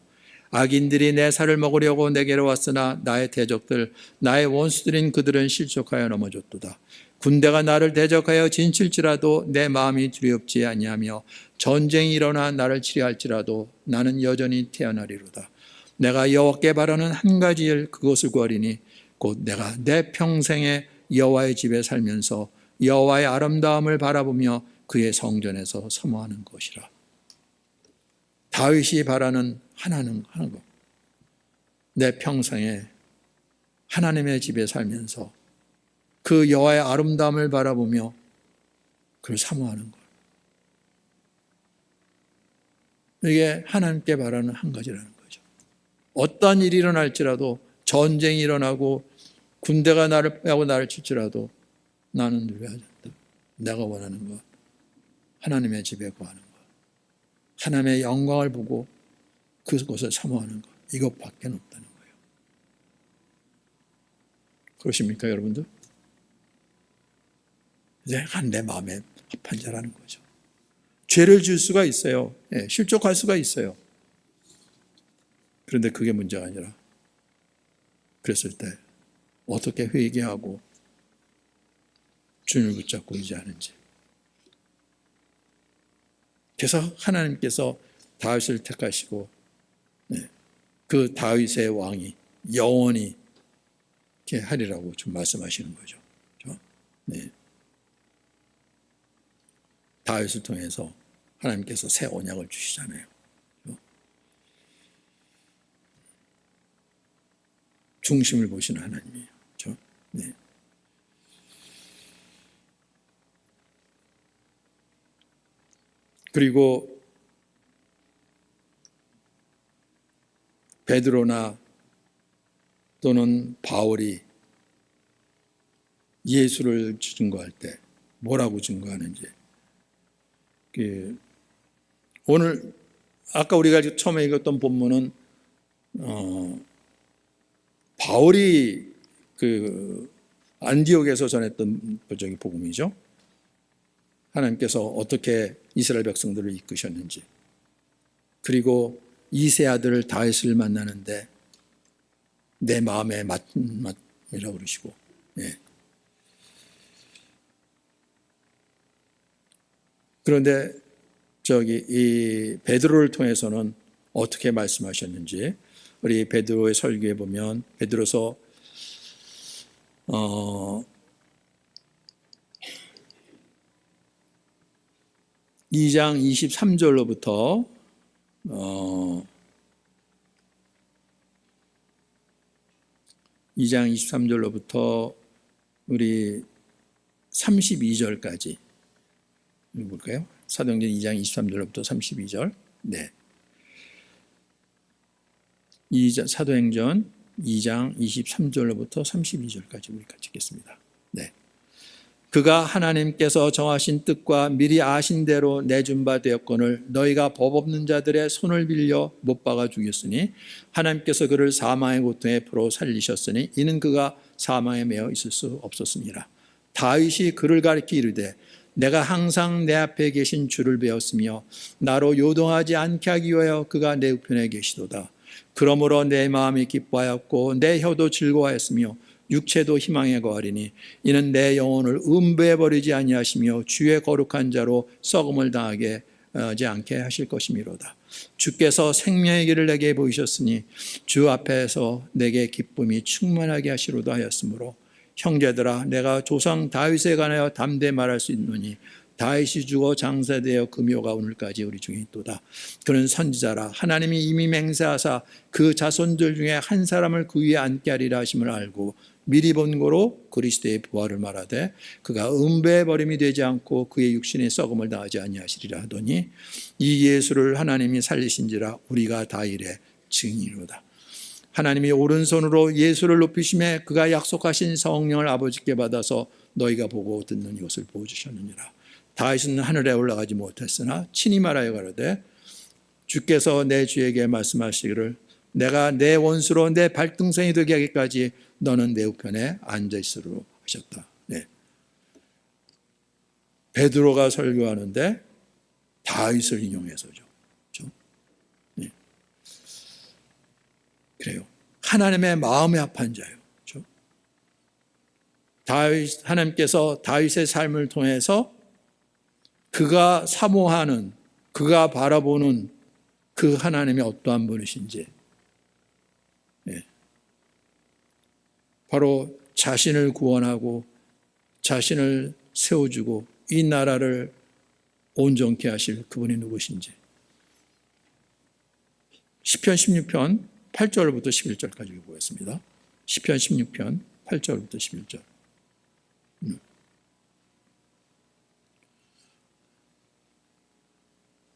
악인들이 내 살을 먹으려고 내게로 왔으나 나의 대적들 나의 원수들인 그들은 실족하여 넘어졌도다. 군대가 나를 대적하여 진칠지라도 내 마음이 두렵지 아니하며 전쟁이 일어나 나를 치려할지라도 나는 여전히 태어나리로다. 내가 여호와께 바라는 한 가지 일 그것을 구하리니 곧 내가 내 평생에 여호와의 집에 살면서 여호와의 아름다움을 바라보며 그의 성전에서 사모하는 것이라. 다윗이 바라는 하나는 것. 내 평생에 하나님의 집에 살면서 그 여호와의 아름다움을 바라보며 그를 사모하는 것. 이게 하나님께 바라는 한 가지라는 거죠. 어떠한 일이 일어날지라도 전쟁이 일어나고 군대가 나를 빼고 나를 칠지라도 나는 두려워하지 않다. 내가 원하는 것, 하나님의 집에 거하는 것, 하나님의 영광을 보고 그것을 사모하는 것, 이것밖에 없다는 거예요. 그러십니까, 여러분들? 내가 내 마음에 합한 자라는 거죠. 죄를 지을 수가 있어요. 실족할 수가 있어요. 그런데 그게 문제가 아니라 그랬을 때 어떻게 회개하고 주님을 붙잡고 의지하는지. 그래서 하나님께서 다윗을 택하시고 그 다윗의 왕이 영원히 이렇게 하리라고 좀 말씀하시는 거죠. 다윗을 통해서 하나님께서 새 언약을 주시잖아요. 중심을 보시는 하나님이에요. 그렇죠? 그리고 베드로나 또는 바울이 예수를 증거할 때 뭐라고 증거하는지, 오늘 아까 우리가 처음에 읽었던 본문은 바울이 그 안디옥에서 전했던 복음이죠. 하나님께서 어떻게 이스라엘 백성들을 이끄셨는지, 그리고 이세 아들 다윗을 만나는데 내 마음에 맞이라고 그러시고, 그런데 이 베드로를 통해서는 어떻게 말씀하셨는지 우리 베드로의 설교에 보면 베드로서 2장 23절로부터 2장 23절로부터 우리 32절까지 볼까요? 사도행전 2장 23절로부터 32절. 사도행전 2장 23절로부터 32절까지 우리 같이 읽겠습니다. 그가 하나님께서 정하신 뜻과 미리 아신 대로 내준 바 되었거늘 너희가 법 없는 자들의 손을 빌려 못 박아 죽였으니 하나님께서 그를 사망의 고통에 풀어 살리셨으니 이는 그가 사망에 매여 있을 수 없었습니다. 다윗이 그를 가리켜 이르되 내가 항상 내 앞에 계신 주를 배웠으며 나로 요동하지 않게 하기 위하여 그가 내 우편에 계시도다. 그러므로 내 마음이 기뻐하였고 내 혀도 즐거워하였으며 육체도 희망에 거하리니 이는 내 영혼을 음부에 버리지 아니하시며 주의 거룩한 자로 썩음을 당하게 하지 않게 하실 것이미로다. 주께서 생명의 길을 내게 보이셨으니 주 앞에서 내게 기쁨이 충만하게 하시로다 하였으므로 형제들아 내가 조상 다윗에 관하여 담대히 말할 수 있노니 다윗이 죽어 장사되어 금요가 오늘까지 우리 중에 있도다. 그는 선지자라 하나님이 이미 맹세하사 그 자손들 중에 한 사람을 그 위에 앉게 하리라 하심을 알고 미리 본 거로 그리스도의 부활을 말하되 그가 음부에 버림이 되지 않고 그의 육신의 썩음을 당하지 아니하시리라 하더니 이 예수를 하나님이 살리신지라 우리가 다 이래 증인이로다. 하나님이 오른손으로 예수를 높이심에 그가 약속하신 성령을 아버지께 받아서 너희가 보고 듣는 이것을 보여주셨느니라. 다윗은 하늘에 올라가지 못했으나 친히 말하여 가로되 주께서 내 주에게 말씀하시기를 내가 내 원수로 내 발등상이 되게 하기까지 너는 내 우편에 앉아있으리라 하셨다. 베드로가 설교하는데 다윗을 인용해서죠. 그렇죠? 그래요. 하나님의 마음에 합한 자예요. 그렇죠? 하나님께서 다윗의 삶을 통해서 그가 사모하는, 그가 바라보는 그 하나님이 어떠한 분이신지, 바로 자신을 구원하고 자신을 세워주고 이 나라를 온전케 하실 그분이 누구신지. 시편 16편 8절부터 11절까지 보겠습니다. 시편 16편 8절부터 11절.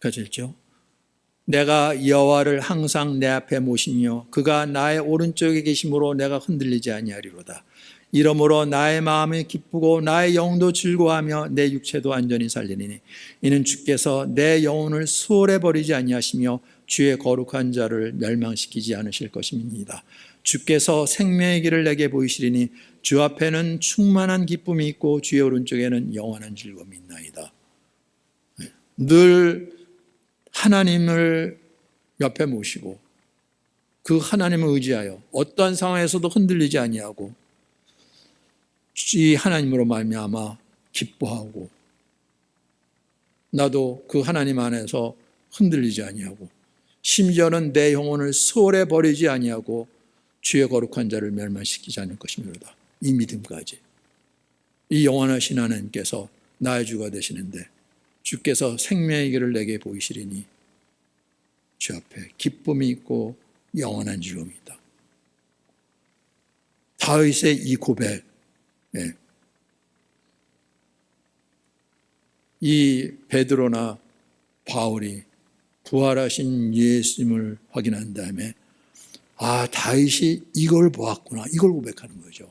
같이 읽죠. 내가 여호와를 항상 내 앞에 모시며 그가 나의 오른쪽에 계심으로 내가 흔들리지 아니하리로다. 이러므로 나의 마음이 기쁘고 나의 영도 즐거워하며 내 육체도 안전히 살리니 이는 주께서 내 영혼을 수월해 버리지 아니하시며 주의 거룩한 자를 멸망시키지 않으실 것임이니이다. 주께서 생명의 길을 내게 보이시리니 주 앞에는 충만한 기쁨이 있고 주의 오른쪽에는 영원한 즐거움이 있나이다. 늘 하나님을 옆에 모시고 그 하나님을 의지하여 어떠한 상황에서도 흔들리지 아니하고 이 하나님으로 말미암아 기뻐하고 나도 그 하나님 안에서 흔들리지 아니하고 심지어는 내 영혼을 소홀해 버리지 아니하고 주의 거룩한 자를 멸망시키지 않을 것이므로다. 이 믿음까지 이 영원하신 하나님께서 나의 주가 되시는데 주께서 생명의 길을 내게 보이시리니 주 앞에 기쁨이 있고 영원한 즐거움이 있다. 다윗의 이 고백, 이 베드로나 바울이 부활하신 예수님을 확인한 다음에 다윗이 이걸 보았구나, 이걸 고백하는 거죠.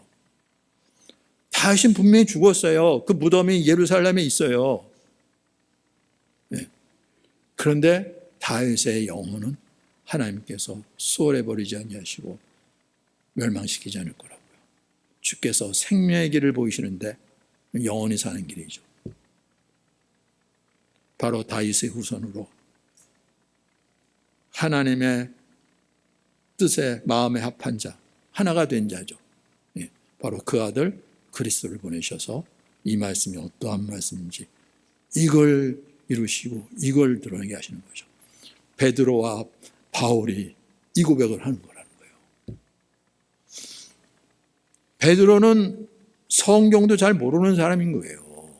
다윗은 분명히 죽었어요. 그 무덤이 예루살렘에 있어요. 그런데 다윗의 영혼은 하나님께서 수월해버리지 아니하시고 멸망시키지 않을 거라고요. 주께서 생명의 길을 보이시는데 영원히 사는 길이죠. 바로 다윗의 후손으로 하나님의 뜻에 마음에 합한 자, 하나가 된 자죠. 바로 그 아들 그리스도를 보내셔서 이 말씀이 어떠한 말씀인지 이걸 이루시고 이걸 드러내게 하시는 거죠. 베드로와 바울이 이 고백을 하는 거라는 거예요. 베드로는 성경도 잘 모르는 사람인 거예요.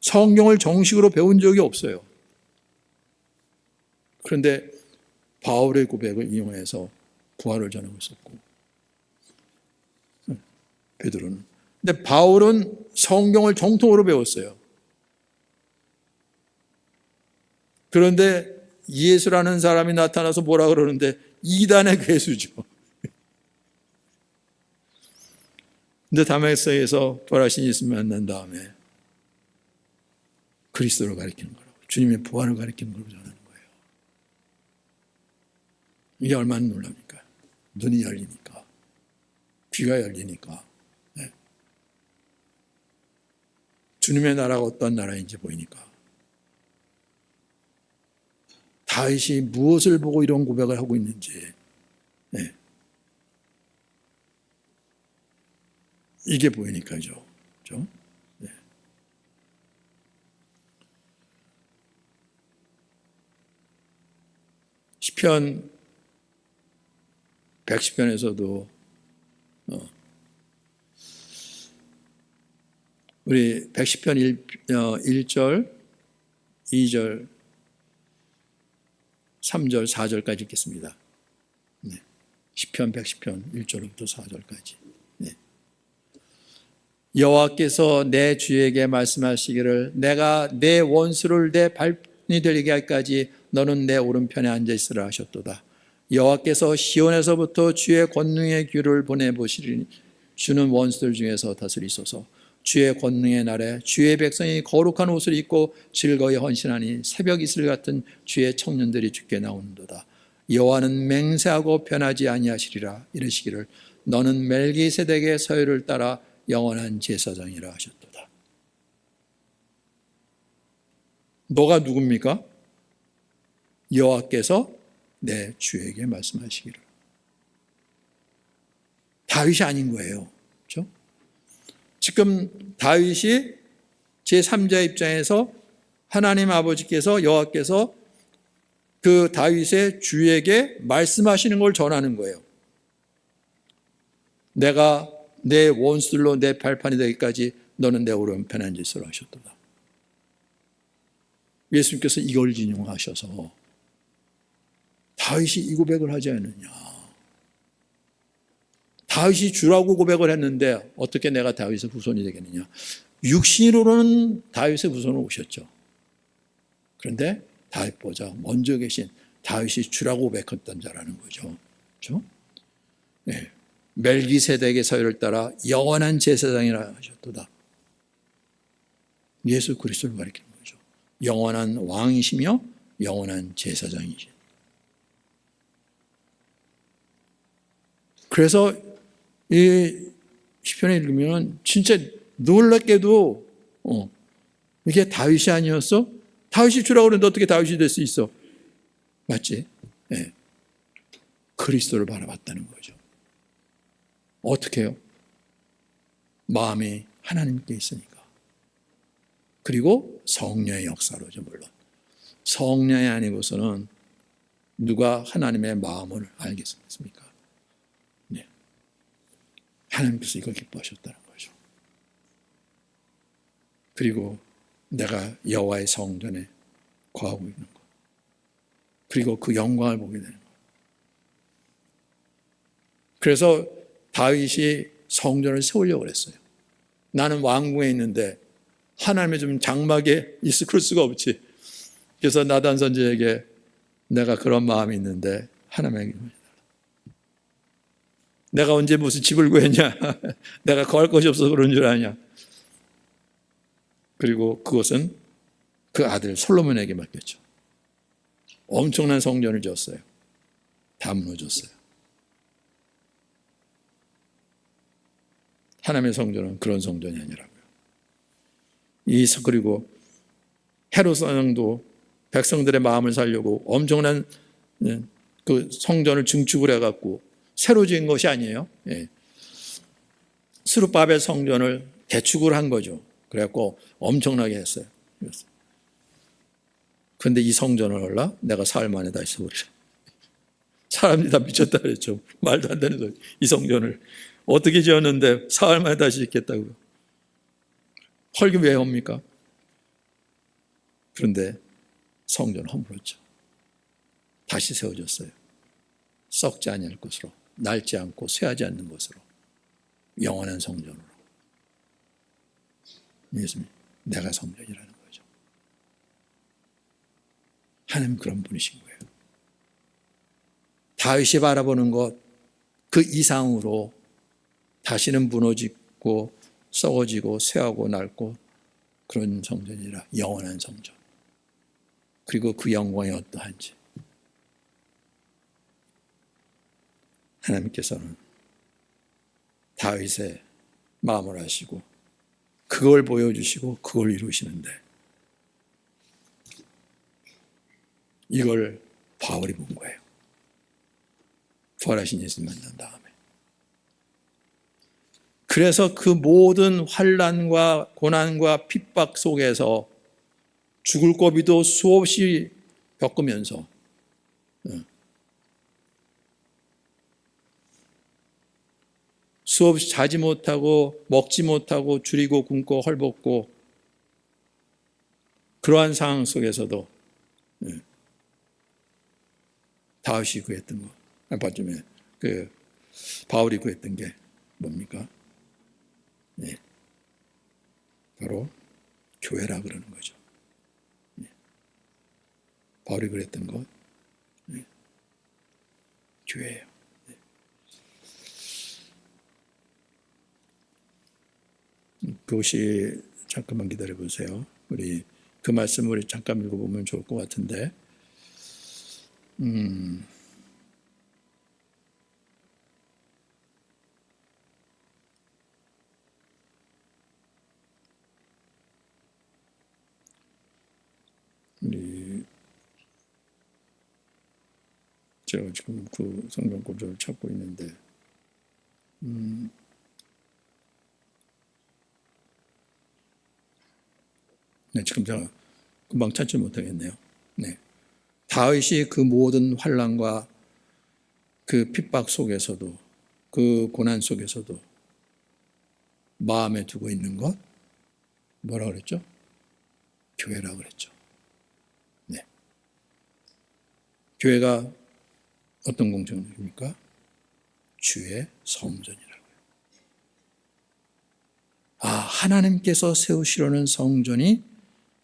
성경을 정식으로 배운 적이 없어요. 그런데 바울의 고백을 이용해서 부활을 전하고 있었고, 베드로는. 근데 바울은 성경을 정통으로 배웠어요. 그런데 예수라는 사람이 나타나서 뭐라 그러는데 이단의 괴수죠. 근데 다메섹에서 부활하신 예수 만난 다음에 그리스도를 가리키는 거라고, 주님의 부활을 가리키는 걸 전하는 거예요. 이게 얼마나 놀랍니까? 눈이 열리니까, 귀가 열리니까, 주님의 나라가 어떤 나라인지 보이니까. 다윗이 무엇을 보고 이런 고백을 하고 있는지, 이게 보이니까죠. 그렇죠? 시편 110편에서도 우리 110편 1절, 2절, 3절, 4절까지 읽겠습니다. 시편 110편 1절부터 4절까지. 여호와께서 내 주에게 말씀하시기를 내가 내 원수를 내 발이 되게 할까지 너는 내 오른편에 앉아 있으라 하셨도다. 여호와께서 시온에서부터 주의 권능의 귀를 보내보시리니 주는 원수들 중에서 다스리소서. 주의 권능의 날에 주의 백성이 거룩한 옷을 입고 즐거이 헌신하니 새벽 이슬 같은 주의 청년들이 주께 나오는도다. 여호와는 맹세하고 변하지 아니하시리라. 이르시기를 너는 멜기세덱의 서열을 따라 영원한 제사장이라 하셨도다. 너가 누굽니까? 여호와께서 내 주에게 말씀하시기를. 다윗이 아닌 거예요. 그렇죠? 지금 다윗이 제3자 입장에서 하나님 아버지께서, 여호와께서 그 다윗의 주에게 말씀하시는 걸 전하는 거예요. 내가 내 원수들로 내 발판이 되기까지 너는 내 오른편에 앉아 있으라 하셨도다. 예수님께서 이걸 인용하셔서 다윗이 이 고백을 하지 않느냐. 다윗이 주라고 고백을 했는데 어떻게 내가 다윗의 후손이 되겠느냐. 육신으로는 다윗의 후손으로 오셨죠. 그런데 다윗보다 먼저 계신 다윗이 주라고 고백했던 자라는 거죠. 그렇죠? 네. 멜기세덱의 서열을 따라 영원한 제사장이라 하셨도다. 예수 그리스도를 가리키는 거죠. 영원한 왕이시며 영원한 제사장이시. 그래서 이 시편을 읽으면 진짜 놀랍게도 이게 다윗이 아니었어? 다윗이 주라고 그러는데 어떻게 다윗이 될 수 있어? 맞지? 네. 그리스도를 바라봤다는 거죠. 어떻게 해요? 마음이 하나님께 있으니까. 그리고 성령의 역사로죠, 물론. 성령이 아니고서는 누가 하나님의 마음을 알겠습니까? 네. 하나님께서 이걸 기뻐하셨다는 거죠. 그리고 내가 여호와의 성전에 거하고 있는 것. 그리고 그 영광을 보게 되는 것. 그래서 다윗이 성전을 세우려고 그랬어요. 나는 왕궁에 있는데 하나님의 좀 장막에 그럴 수가 없지. 그래서 나단 선지자에게 내가 그런 마음이 있는데 하나님에게 내가 언제 무슨 집을 구했냐. 내가 거할 것이 없어서 그런 줄 아냐. 그리고 그것은 그 아들 솔로몬에게 맡겼죠. 엄청난 성전을 지었어요. 다 무너졌어요. 하나님의 성전은 그런 성전이 아니라고요. 그리고 헤롯 왕도 백성들의 마음을 살려고 엄청난 그 성전을 증축을 해갖고 새로 지은 것이 아니에요. 스룹바벨 성전을 개축을 한 거죠. 그래갖고 엄청나게 했어요. 그런데 이 성전을 올라 내가 사흘 만에 다시 세우리라. 사람들이 다 미쳤다 그랬죠. 말도 안 되는 소리. 이 성전을 어떻게 지었는데 사흘 만에 다시 짓겠다고요. 헐기 왜 합니까? 그런데 성전은 허물었죠. 다시 세워졌어요. 썩지 아니할 것으로, 낡지 않고 쇠하지 않는 것으로, 영원한 성전으로. 예수님, 내가 성전이라는 거죠. 하나님 그런 분이신 거예요. 다윗이 바라보는 것 그 이상으로 다시는 무너지고 썩어지고 쇠하고 낡고 그런 성전이라 영원한 성전. 그리고 그 영광이 어떠한지 하나님께서는 다윗의 마음을 아시고 그걸 보여주시고 그걸 이루시는데 이걸 바울이 본 거예요. 부활하신 예수님 만난 다음에. 그래서 그 모든 환난과 고난과 핍박 속에서 죽을 고비도 수없이 겪으면서 수없이 자지 못하고 먹지 못하고 줄이고 굶고 헐벗고 그러한 상황 속에서도 다윗이 구했던 것, 아빠쯤에 바울이 구했던 게 뭡니까? 네. 바로 교회라 그러는 거죠. 네. 바울이 그랬던 것, 네. 교회예요. 네. 그것이 잠깐만 기다려 보세요. 우리 그 말씀을 우리 잠깐 읽어보면 좋을 것 같은데, 제가 지금 그 성경 구절을 찾고 있는데, 네, 지금 제가 금방 찾지 못하겠네요. 네, 다윗이 그 모든 환난과 그 핍박 속에서도 그 고난 속에서도 마음에 두고 있는 것 뭐라 그랬죠? 교회라 그랬죠. 네, 교회가 어떤 공동체입니까? 주의 성전이라고요. 하나님께서 세우시려는 성전이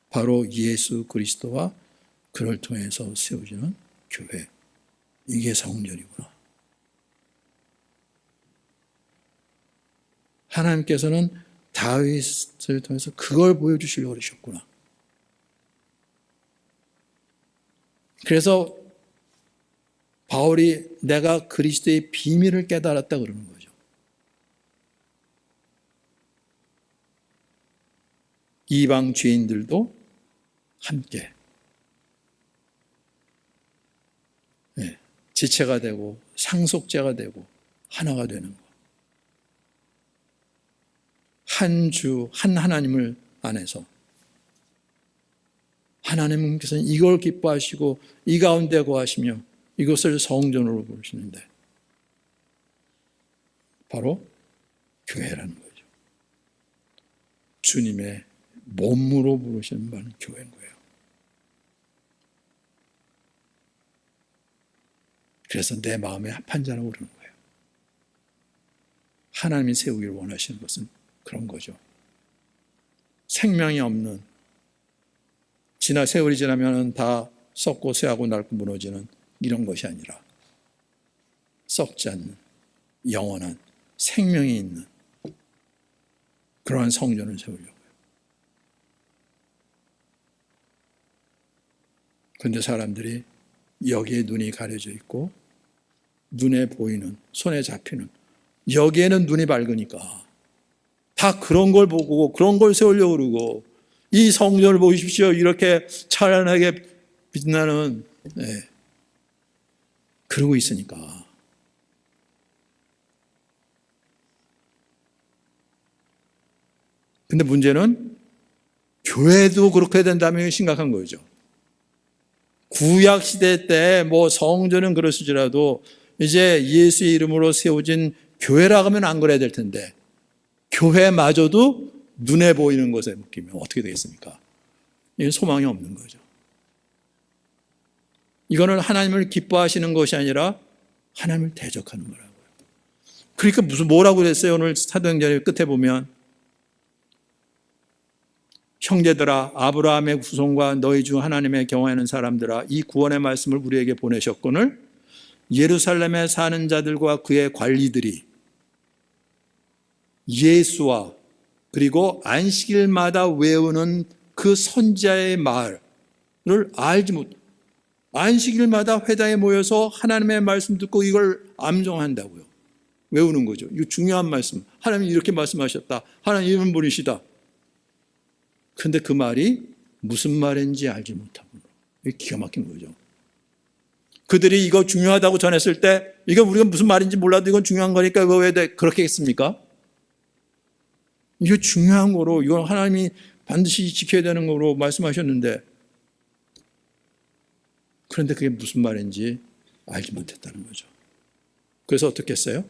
바로 예수 그리스도와 그를 통해서 세워지는 교회. 이게 성전이구나. 하나님께서는 다윗을 통해서 그걸 보여주시려고 그러셨구나. 그래서 바울이 내가 그리스도의 비밀을 깨달았다 그러는 거죠. 이방 죄인들도 함께 지체가 되고 상속자가 되고 하나가 되는 것. 한 주, 한 하나님을 안에서 하나님께서는 이걸 기뻐하시고 이 가운데 거하시며 이것을 성전으로 부르시는데 바로 교회라는 거죠. 주님의 몸으로 부르시는 바는 교회인 거예요. 그래서 내 마음에 합한 자라고 그러는 거예요. 하나님이 세우기를 원하시는 것은 그런 거죠. 생명이 없는, 세월이 지나면 다 썩고 쇠하고 낡고 무너지는 이런 것이 아니라 썩지 않는 영원한 생명이 있는 그러한 성전을 세우려고요. 그런데 사람들이 여기에 눈이 가려져 있고 눈에 보이는, 손에 잡히는, 여기에는 눈이 밝으니까 다 그런 걸 보고 그런 걸 세우려고 그러고, 이 성전을 보십시오. 이렇게 찬란하게 빛나는, 그러고 있으니까. 근데 문제는 교회도 그렇게 된다면 심각한 거죠. 구약 시대 때 뭐 성전은 그랬을지라도 이제 예수의 이름으로 세워진 교회라고 하면 안 그래야 될 텐데, 교회마저도 눈에 보이는 것에 묶이면 어떻게 되겠습니까? 이건 소망이 없는 거죠. 이거는 하나님을 기뻐하시는 것이 아니라 하나님을 대적하는 거라고요. 그러니까 뭐라고 그랬어요? 오늘 사도행전 끝에 보면 형제들아, 아브라함의 후손과 너희 중 하나님의 경외하는 사람들아, 이 구원의 말씀을 우리에게 보내셨거늘 예루살렘에 사는 자들과 그의 관리들이 예수와 그리고 안식일마다 외우는 그 선지자의 말을 알지 못, 안식일마다 회당에 모여서 하나님의 말씀 듣고 이걸 암송한다고요. 외우는 거죠. 이거 중요한 말씀. 하나님이 이렇게 말씀하셨다. 하나님 이런 분이시다. 그런데 그 말이 무슨 말인지 알지 못하고, 이게 기가 막힌 거죠. 그들이 이거 중요하다고 전했을 때, 이거 우리가 무슨 말인지 몰라도 이건 중요한 거니까 이거 왜 그렇게 했습니까? 이거 중요한 거로, 이건 하나님이 반드시 지켜야 되는 거로 말씀하셨는데, 그런데 그게 무슨 말인지 알지 못했다는 거죠. 그래서 어떻게 했어요?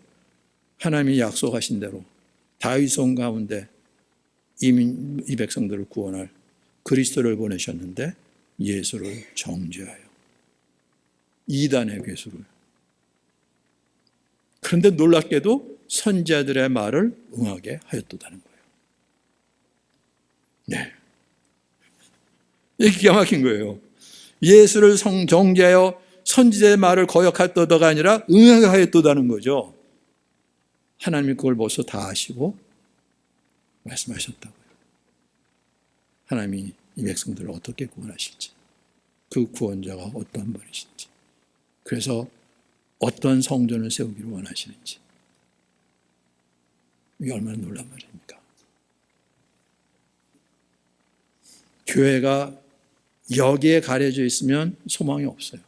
하나님이 약속하신 대로 다윗성 가운데 이 백성들을 구원할 그리스도를 보내셨는데 예수를 정죄하여 이단의 괴수를. 그런데 놀랍게도 선지자들의 말을 응하게 하였도다는 거예요. 네, 이게 기가 막힌 거예요. 예수를 정죄하여 선지자의 말을 거역하였도다가 아니라 응하게 하였도다는 거죠. 하나님이 그걸 벌써 다 아시고 말씀하셨다고요. 하나님이 이 백성들을 어떻게 구원하실지, 그 구원자가 어떠한 분이신지, 그래서 어떤 성전을 세우기를 원하시는지, 이게 얼마나 놀라운 말입니까? 교회가 여기에 가려져 있으면 소망이 없어요.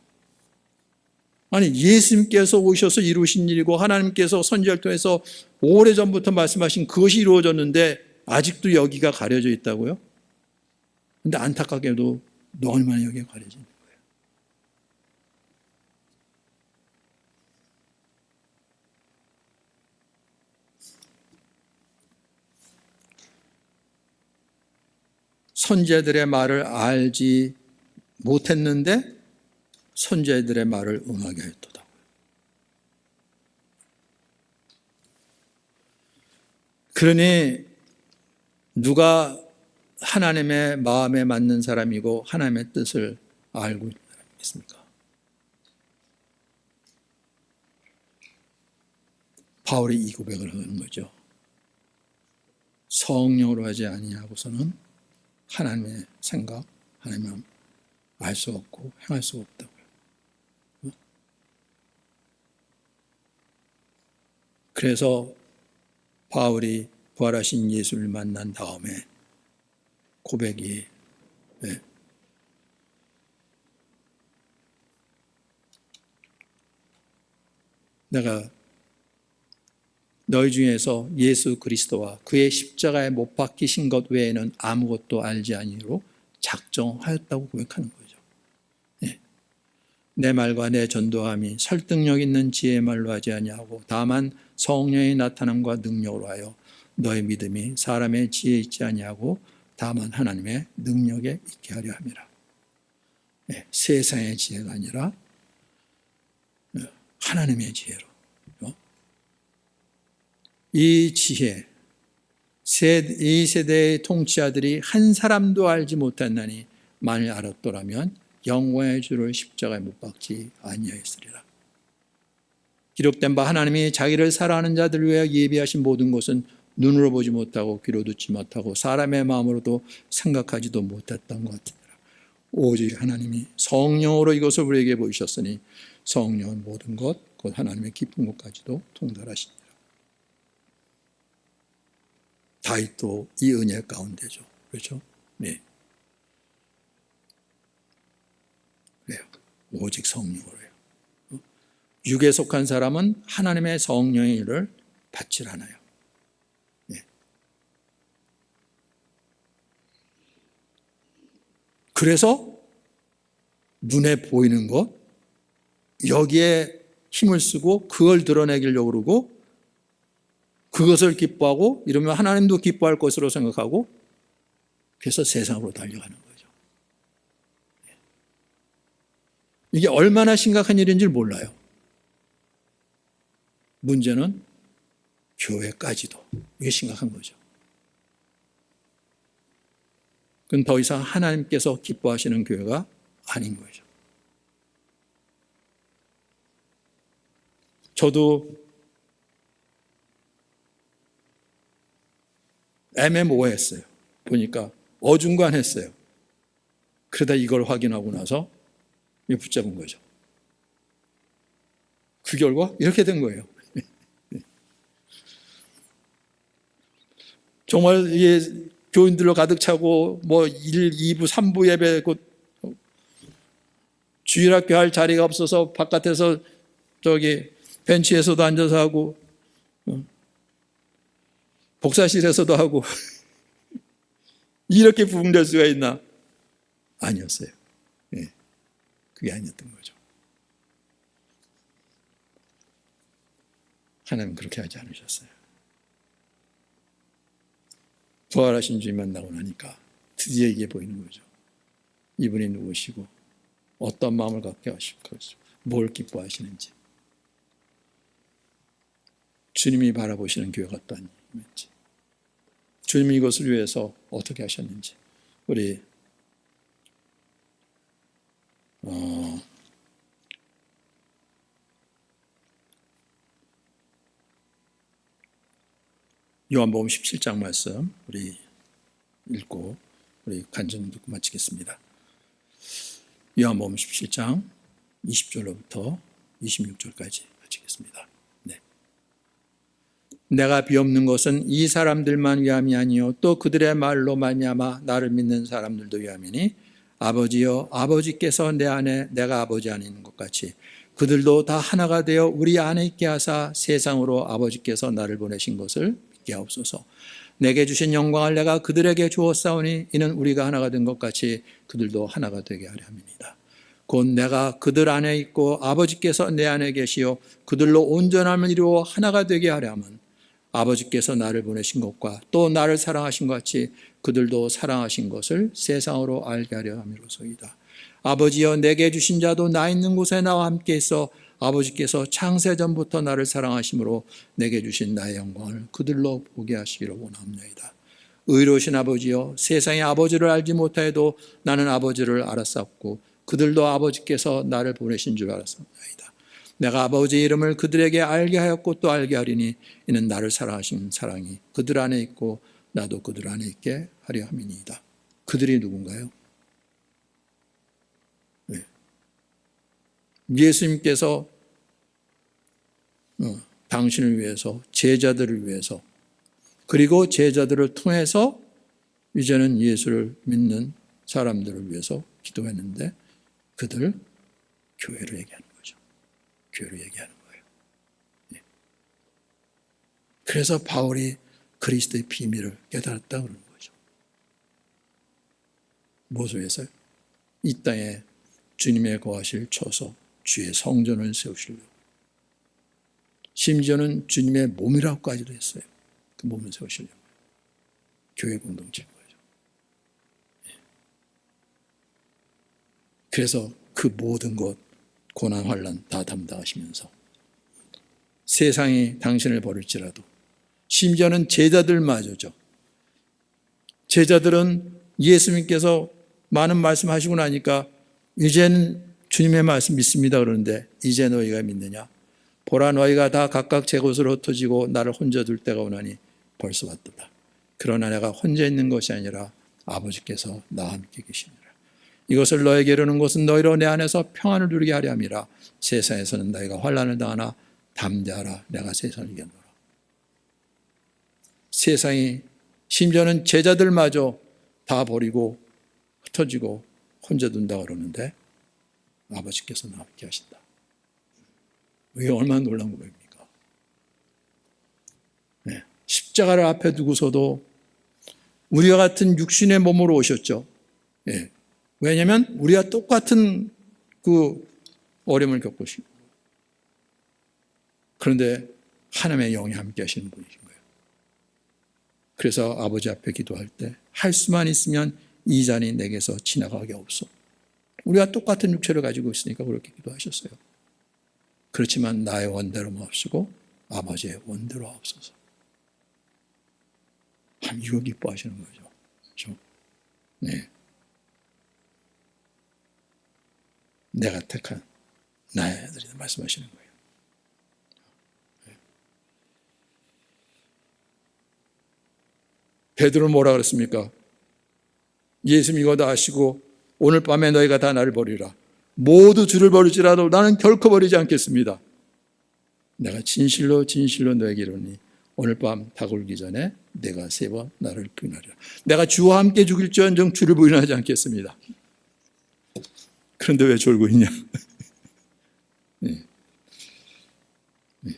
아니, 예수님께서 오셔서 이루신 일이고 하나님께서 선지자를 통해서 오래전부터 말씀하신 그것이 이루어졌는데 아직도 여기가 가려져 있다고요? 그런데 안타깝게도 너무나 여기에 가려져 있는 거예요. 선지자들의 말을 알지 못했는데 선지자들의 말을 응하게 하였도다. 그러니 누가 하나님의 마음에 맞는 사람이고 하나님의 뜻을 알고 있는 사람이겠습니까? 바울이 이 고백을 하는 거죠. 성령으로 하지 아니하고서는 하나님의 생각, 하나님을 알 수 없고 행할 수 없다고요. 그래서 바울이 부활하신 예수를 만난 다음에 고백이 내가 너희 중에서 예수 그리스도와 그의 십자가에 못 박히신 것 외에는 아무것도 알지 아니로 작정하였다고 고백하는 거죠. 내 말과 내 전도함이 설득력 있는 지혜의 말로 하지 아니하고 다만 성령의 나타남과 능력으로 하여 너의 믿음이 사람의 지혜에 있지 아니하고 다만 하나님의 능력에 있게 하려 함이라. 세상의 지혜가 아니라 하나님의 지혜로. 이 지혜, 이 세대의 통치자들이 한 사람도 알지 못했나니 만일 알았더라면 영광의 주를 십자가에 못 박지 아니하였으리라. 기록된 바 하나님이 자기를 사랑하는 자들을 위하여 예비하신 모든 것은 눈으로 보지 못하고 귀로 듣지 못하고 사람의 마음으로도 생각하지도 못했던 것 같으니라. 오직 하나님이 성령으로 이것을 우리에게 보이셨으니 성령은 모든 것, 곧 하나님의 깊은 것까지도 통달하시니라. 다윗도 이 은혜 가운데죠. 그렇죠? 네. 그래요. 오직 성령으로요. 육에 속한 사람은 하나님의 성령의 일을 받질 않아요. 네. 그래서 눈에 보이는 것, 여기에 힘을 쓰고 그걸 드러내기려고 그러고 그것을 기뻐하고 이러면 하나님도 기뻐할 것으로 생각하고 그래서 세상으로 달려가는 거죠. 이게 얼마나 심각한 일인지 몰라요. 문제는 교회까지도 이게 심각한 거죠. 그건 더 이상 하나님께서 기뻐하시는 교회가 아닌 거죠. 저도 애매모호했어요. 보니까 어중간했어요. 그러다 이걸 확인하고 나서 붙잡은 거죠. 그 결과 이렇게 된 거예요. 정말 이게 교인들로 가득 차고 1, 2부, 3부 예배 곧 주일학교 할 자리가 없어서 바깥에서 벤치에서도 앉아서 하고 복사실에서도 하고 이렇게 부흥될 수가 있나? 아니었어요. 그게 아니었던 거죠. 하나님은 그렇게 하지 않으셨어요. 부활하신 주님 만나고 나니까 드디어 이게 보이는 거죠. 이분이 누구시고 어떤 마음을 갖게 하시고 뭘 기뻐하시는지, 주님이 바라보시는 교회가 어떤 의미인지, 주님이 이것을 위해서 어떻게 하셨는지. 우리 요한복음 17장 말씀 우리 읽고 우리 간증 듣고 마치겠습니다. 요한복음 17장 20절로부터 26절까지 마치겠습니다. 네. 내가 비옵는 것은 이 사람들만 위함이 아니요 또 그들의 말로 말미암아 나를 믿는 사람들도 위함이니 아버지여 아버지께서 내 안에 내가 아버지 안에 있는 것 같이 그들도 다 하나가 되어 우리 안에 있게 하사 세상으로 아버지께서 나를 보내신 것을 믿게 하옵소서. 내게 주신 영광을 내가 그들에게 주었사오니 이는 우리가 하나가 된 것 같이 그들도 하나가 되게 하려 함이니이다. 곧 내가 그들 안에 있고 아버지께서 내 안에 계시어 그들로 온전함을 이루어 하나가 되게 하려 함은 아버지께서 나를 보내신 것과 또 나를 사랑하신 것 같이 그들도 사랑하신 것을 세상으로 알게 하려 함이로소이다. 아버지여 내게 주신 자도 나 있는 곳에 나와 함께 있어 아버지께서 창세전부터 나를 사랑하심으로 내게 주신 나의 영광을 그들로 보게 하시기를 원하옵나이다. 의로우신 아버지여 세상의 아버지를 알지 못하여도 나는 아버지를 알았사옵고 그들도 아버지께서 나를 보내신 줄 알았사옵나이다. 내가 아버지의 이름을 그들에게 알게 하였고 또 알게 하리니 이는 나를 사랑하신 사랑이 그들 안에 있고 나도 그들 안에 있게 하려 함이니이다. 그들이 누군가요? 네. 예수님께서 당신을 위해서, 제자들을 위해서, 그리고 제자들을 통해서 이제는 예수를 믿는 사람들을 위해서 기도했는데 그들 교회를 얘기하는 거죠. 교회를 얘기하는 거예요. 예. 그래서 바울이 그리스도의 비밀을 깨달았다 그러는 거죠. 무엇을 위해서요? 이 땅에 주님의 거하실 처소, 주의 성전을 세우시려고. 심지어는 주님의 몸이라고까지도 했어요. 그 몸을 세우시려고. 교회 공동체인 거죠. 예. 그래서 그 모든 것, 고난, 환난 다 담당하시면서 세상이 당신을 버릴지라도, 심지어는 제자들마저죠. 제자들은 예수님께서 많은 말씀하시고 나니까 이제는 주님의 말씀 믿습니다 그러는데 이제 너희가 믿느냐? 보라 너희가 다 각각 제 곳으로 흩어지고 나를 혼자 둘 때가 오나니 벌써 왔도다. 그러나 내가 혼자 있는 것이 아니라 아버지께서 나와 함께 계시니라. 이것을 너에게 이르는 것은 너희로 내 안에서 평안을 누리게 하려 함이라. 세상에서는 너희가 환난을 당하나 담대하라. 내가 세상을 이겼노라. 세상이, 심지어는 제자들마저 다 버리고 흩어지고 혼자 둔다 그러는데 아버지께서 나와 함께 하신다. 이게 얼마나 놀라운 고백입니까? 네. 십자가를 앞에 두고서도 우리와 같은 육신의 몸으로 오셨죠. 네. 왜냐하면 우리와 똑같은 그 어려움을 겪으시고, 그런데 하나님의 영이 함께 하시는 분이신 거예요. 그래서 아버지 앞에 기도할 때 할 수만 있으면 이 잔이 내게서 지나가게 없어. 우리가 똑같은 육체를 가지고 있으니까 그렇게 기도하셨어요. 그렇지만 나의 원대로 마옵시고 아버지의 원대로 하옵소서. 이거 기뻐하시는 거죠. 그렇죠? 네. 내가 택한 나의 아들이다 말씀하시는 거예요. 베드로는 뭐라 그랬습니까? 예수님 이거 다 아시고 오늘 밤에 너희가 다 나를 버리라. 모두 주를 버릴지라도 나는 결코 버리지 않겠습니다. 내가 진실로 진실로 너에게 이르노니 오늘 밤 닭울기 전에 내가 3번 나를 부인하리라. 내가 주와 함께 죽일지언정 주를 부인하지 않겠습니다. 그런데 왜 졸고 있냐? 네. 네.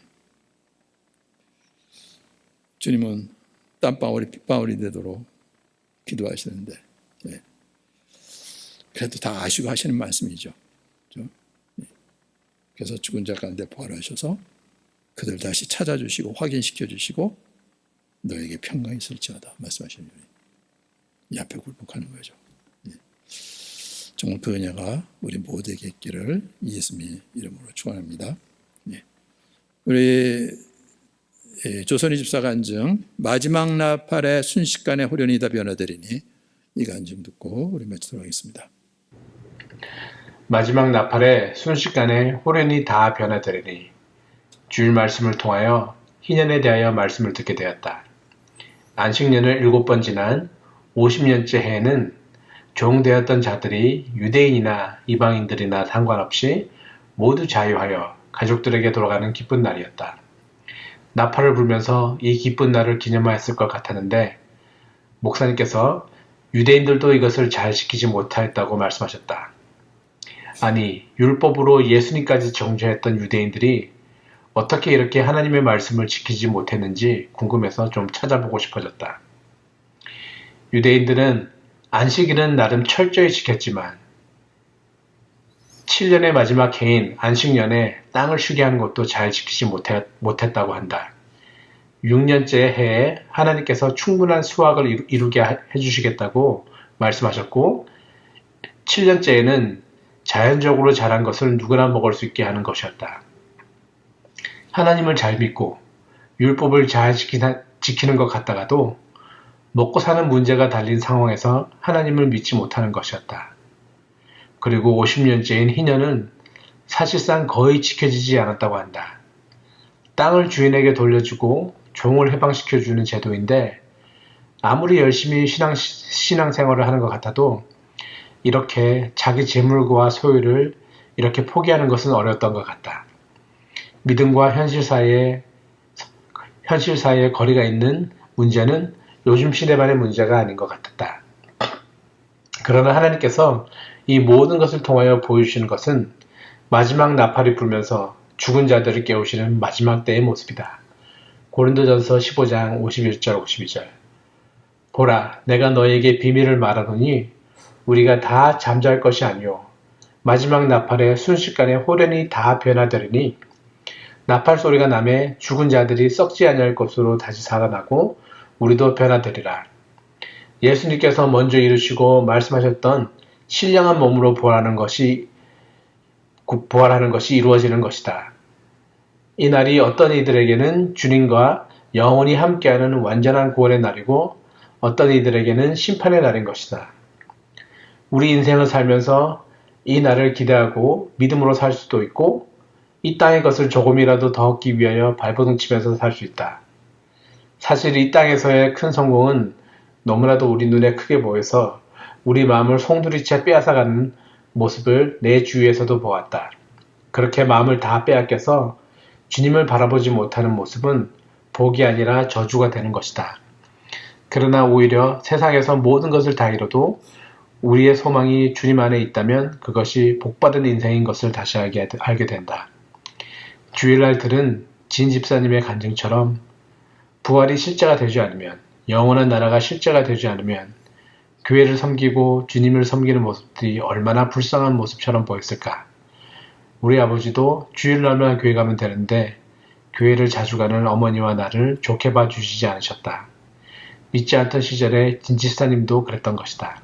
주님은 땀방울이 핏방울이 되도록 기도하시는데, 네. 그래도 다 아시고 하시는 말씀이죠. 그렇죠? 네. 그래서 죽은 자 가운데 부활하셔서 그들 다시 찾아주시고 확인시켜 주시고 너에게 평강이 있을지어다 말씀하시는 분이 이 앞에 굴복하는 거죠. 네. 정말 그 은혜가 우리 모두에게 있기를 예수님의 이름으로 축원합니다. 네. 우리 조선의 집사 간증 마지막 나팔의 순식간에 호련히 다 변화되리니 이 간증 듣고 우리 마치도록 하겠습니다. 마지막 나팔에 순식간에 호련히 다 변화되리니 주일 말씀을 통하여 희년에 대하여 말씀을 듣게 되었다. 안식년을 7번 지난 50년째 해에는 종되었던 자들이 유대인이나 이방인들이나 상관없이 모두 자유하여 가족들에게 돌아가는 기쁜 날이었다. 나팔을 불면서 이 기쁜 날을 기념하였을 것 같았는데 목사님께서 유대인들도 이것을 잘 지키지 못하였다고 말씀하셨다. 아니, 율법으로 예수님까지 정죄했던 유대인들이 어떻게 이렇게 하나님의 말씀을 지키지 못했는지 궁금해서 좀 찾아보고 싶어졌다. 유대인들은 안식일은 나름 철저히 지켰지만 7년의 마지막 해인 안식년에 땅을 쉬게 하는 것도 잘 지키지 못했다고 한다. 6년째 해에 하나님께서 충분한 수확을 이루게 해주시겠다고 말씀하셨고 7년째에는 자연적으로 자란 것을 누구나 먹을 수 있게 하는 것이었다. 하나님을 잘 믿고 율법을 잘 지키는 것 같다가도 먹고 사는 문제가 달린 상황에서 하나님을 믿지 못하는 것이었다. 그리고 50년째인 희년은 사실상 거의 지켜지지 않았다고 한다. 땅을 주인에게 돌려주고 종을 해방시켜주는 제도인데 아무리 열심히 신앙생활을 하는 것 같아도 이렇게 자기 재물과 소유를 이렇게 포기하는 것은 어려웠던 것 같다. 믿음과 현실 사이에 거리가 있는 문제는 요즘 시대만의 문제가 아닌 것 같았다. 그러나 하나님께서 이 모든 것을 통하여 보여주시는 것은 마지막 나팔이 불면서 죽은 자들을 깨우시는 마지막 때의 모습이다. 고린도전서 15장 51절 52절. 보라, 내가 너에게 비밀을 말하노니 우리가 다 잠잘 것이 아니요 마지막 나팔에 순식간에 호련히 다 변화되리니 나팔 소리가 나매 죽은 자들이 썩지 아니할 것으로 다시 살아나고 우리도 변화되리라. 예수님께서 먼저 이루시고 말씀하셨던 신령한 몸으로 부활하는 것이 이루어지는 것이다. 이 날이 어떤 이들에게는 주님과 영원히 함께하는 완전한 구원의 날이고 어떤 이들에게는 심판의 날인 것이다. 우리 인생을 살면서 이 날을 기대하고 믿음으로 살 수도 있고 이 땅의 것을 조금이라도 더 얻기 위하여 발버둥 치면서 살 수 있다. 사실 이 땅에서의 큰 성공은 너무나도 우리 눈에 크게 보여서 우리 마음을 송두리째 빼앗아가는 모습을 내 주위에서도 보았다. 그렇게 마음을 다 빼앗겨서 주님을 바라보지 못하는 모습은 복이 아니라 저주가 되는 것이다. 그러나 오히려 세상에서 모든 것을 다 이뤄도 우리의 소망이 주님 안에 있다면 그것이 복받은 인생인 것을 다시 알게 된다. 주일날 들은 진 집사님의 간증처럼 부활이 실제가 되지 않으면, 영원한 나라가 실제가 되지 않으면 교회를 섬기고 주님을 섬기는 모습들이 얼마나 불쌍한 모습처럼 보였을까. 우리 아버지도 주일날만 교회 가면 되는데 교회를 자주 가는 어머니와 나를 좋게 봐주시지 않으셨다. 믿지 않던 시절에 진 집사님도 그랬던 것이다.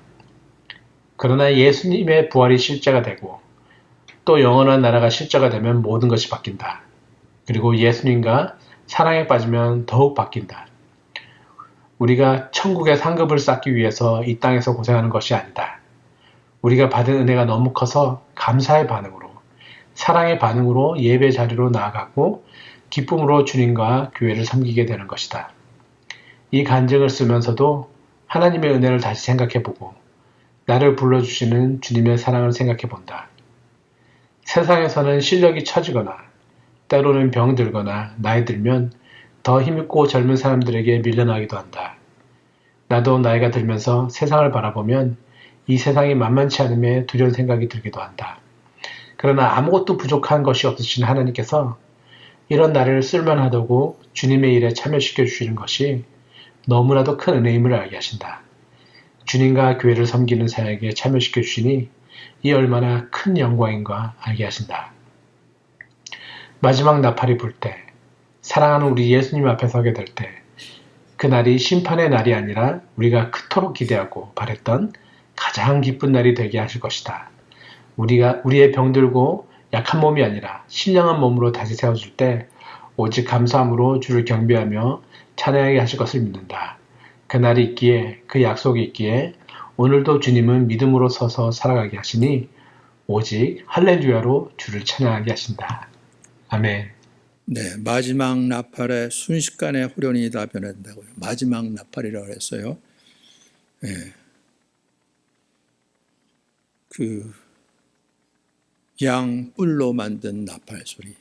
그러나 예수님의 부활이 실제가 되고 또 영원한 나라가 실제가 되면 모든 것이 바뀐다. 그리고 예수님과 사랑에 빠지면 더욱 바뀐다. 우리가 천국의 상급을 쌓기 위해서 이 땅에서 고생하는 것이 아니다. 우리가 받은 은혜가 너무 커서 감사의 반응으로, 사랑의 반응으로 예배 자리로 나아가고 기쁨으로 주님과 교회를 섬기게 되는 것이다. 이 간증을 쓰면서도 하나님의 은혜를 다시 생각해보고 나를 불러주시는 주님의 사랑을 생각해본다. 세상에서는 실력이 처지거나 때로는 병들거나 나이 들면 더 힘있고 젊은 사람들에게 밀려나기도 한다. 나도 나이가 들면서 세상을 바라보면 이 세상이 만만치 않음에 두려운 생각이 들기도 한다. 그러나 아무것도 부족한 것이 없으신 하나님께서 이런 나를 쓸만하다고 주님의 일에 참여시켜 주시는 것이 너무나도 큰 은혜임을 알게 하신다. 주님과 교회를 섬기는 사역에 참여시켜 주시니 이 얼마나 큰 영광인가 알게 하신다. 마지막 나팔이 불 때, 사랑하는 우리 예수님 앞에 서게 될 때, 그날이 심판의 날이 아니라 우리가 그토록 기대하고 바랬던 가장 기쁜 날이 되게 하실 것이다. 우리의 병들고 약한 몸이 아니라 신령한 몸으로 다시 세워줄 때 오직 감사함으로 주를 경배하며 찬양하게 하실 것을 믿는다. 그날이 있기에, 그 약속이 있기에 오늘도 주님은 믿음으로 서서 살아가게 하시니 오직 할렐루야로 주를 찬양하게 하신다. 아멘. 네, 마지막 나팔에 순식간에 호련이 다 변한다고요. 마지막 나팔이라고 했어요. 네. 그 양 뿔로 만든 나팔 소리.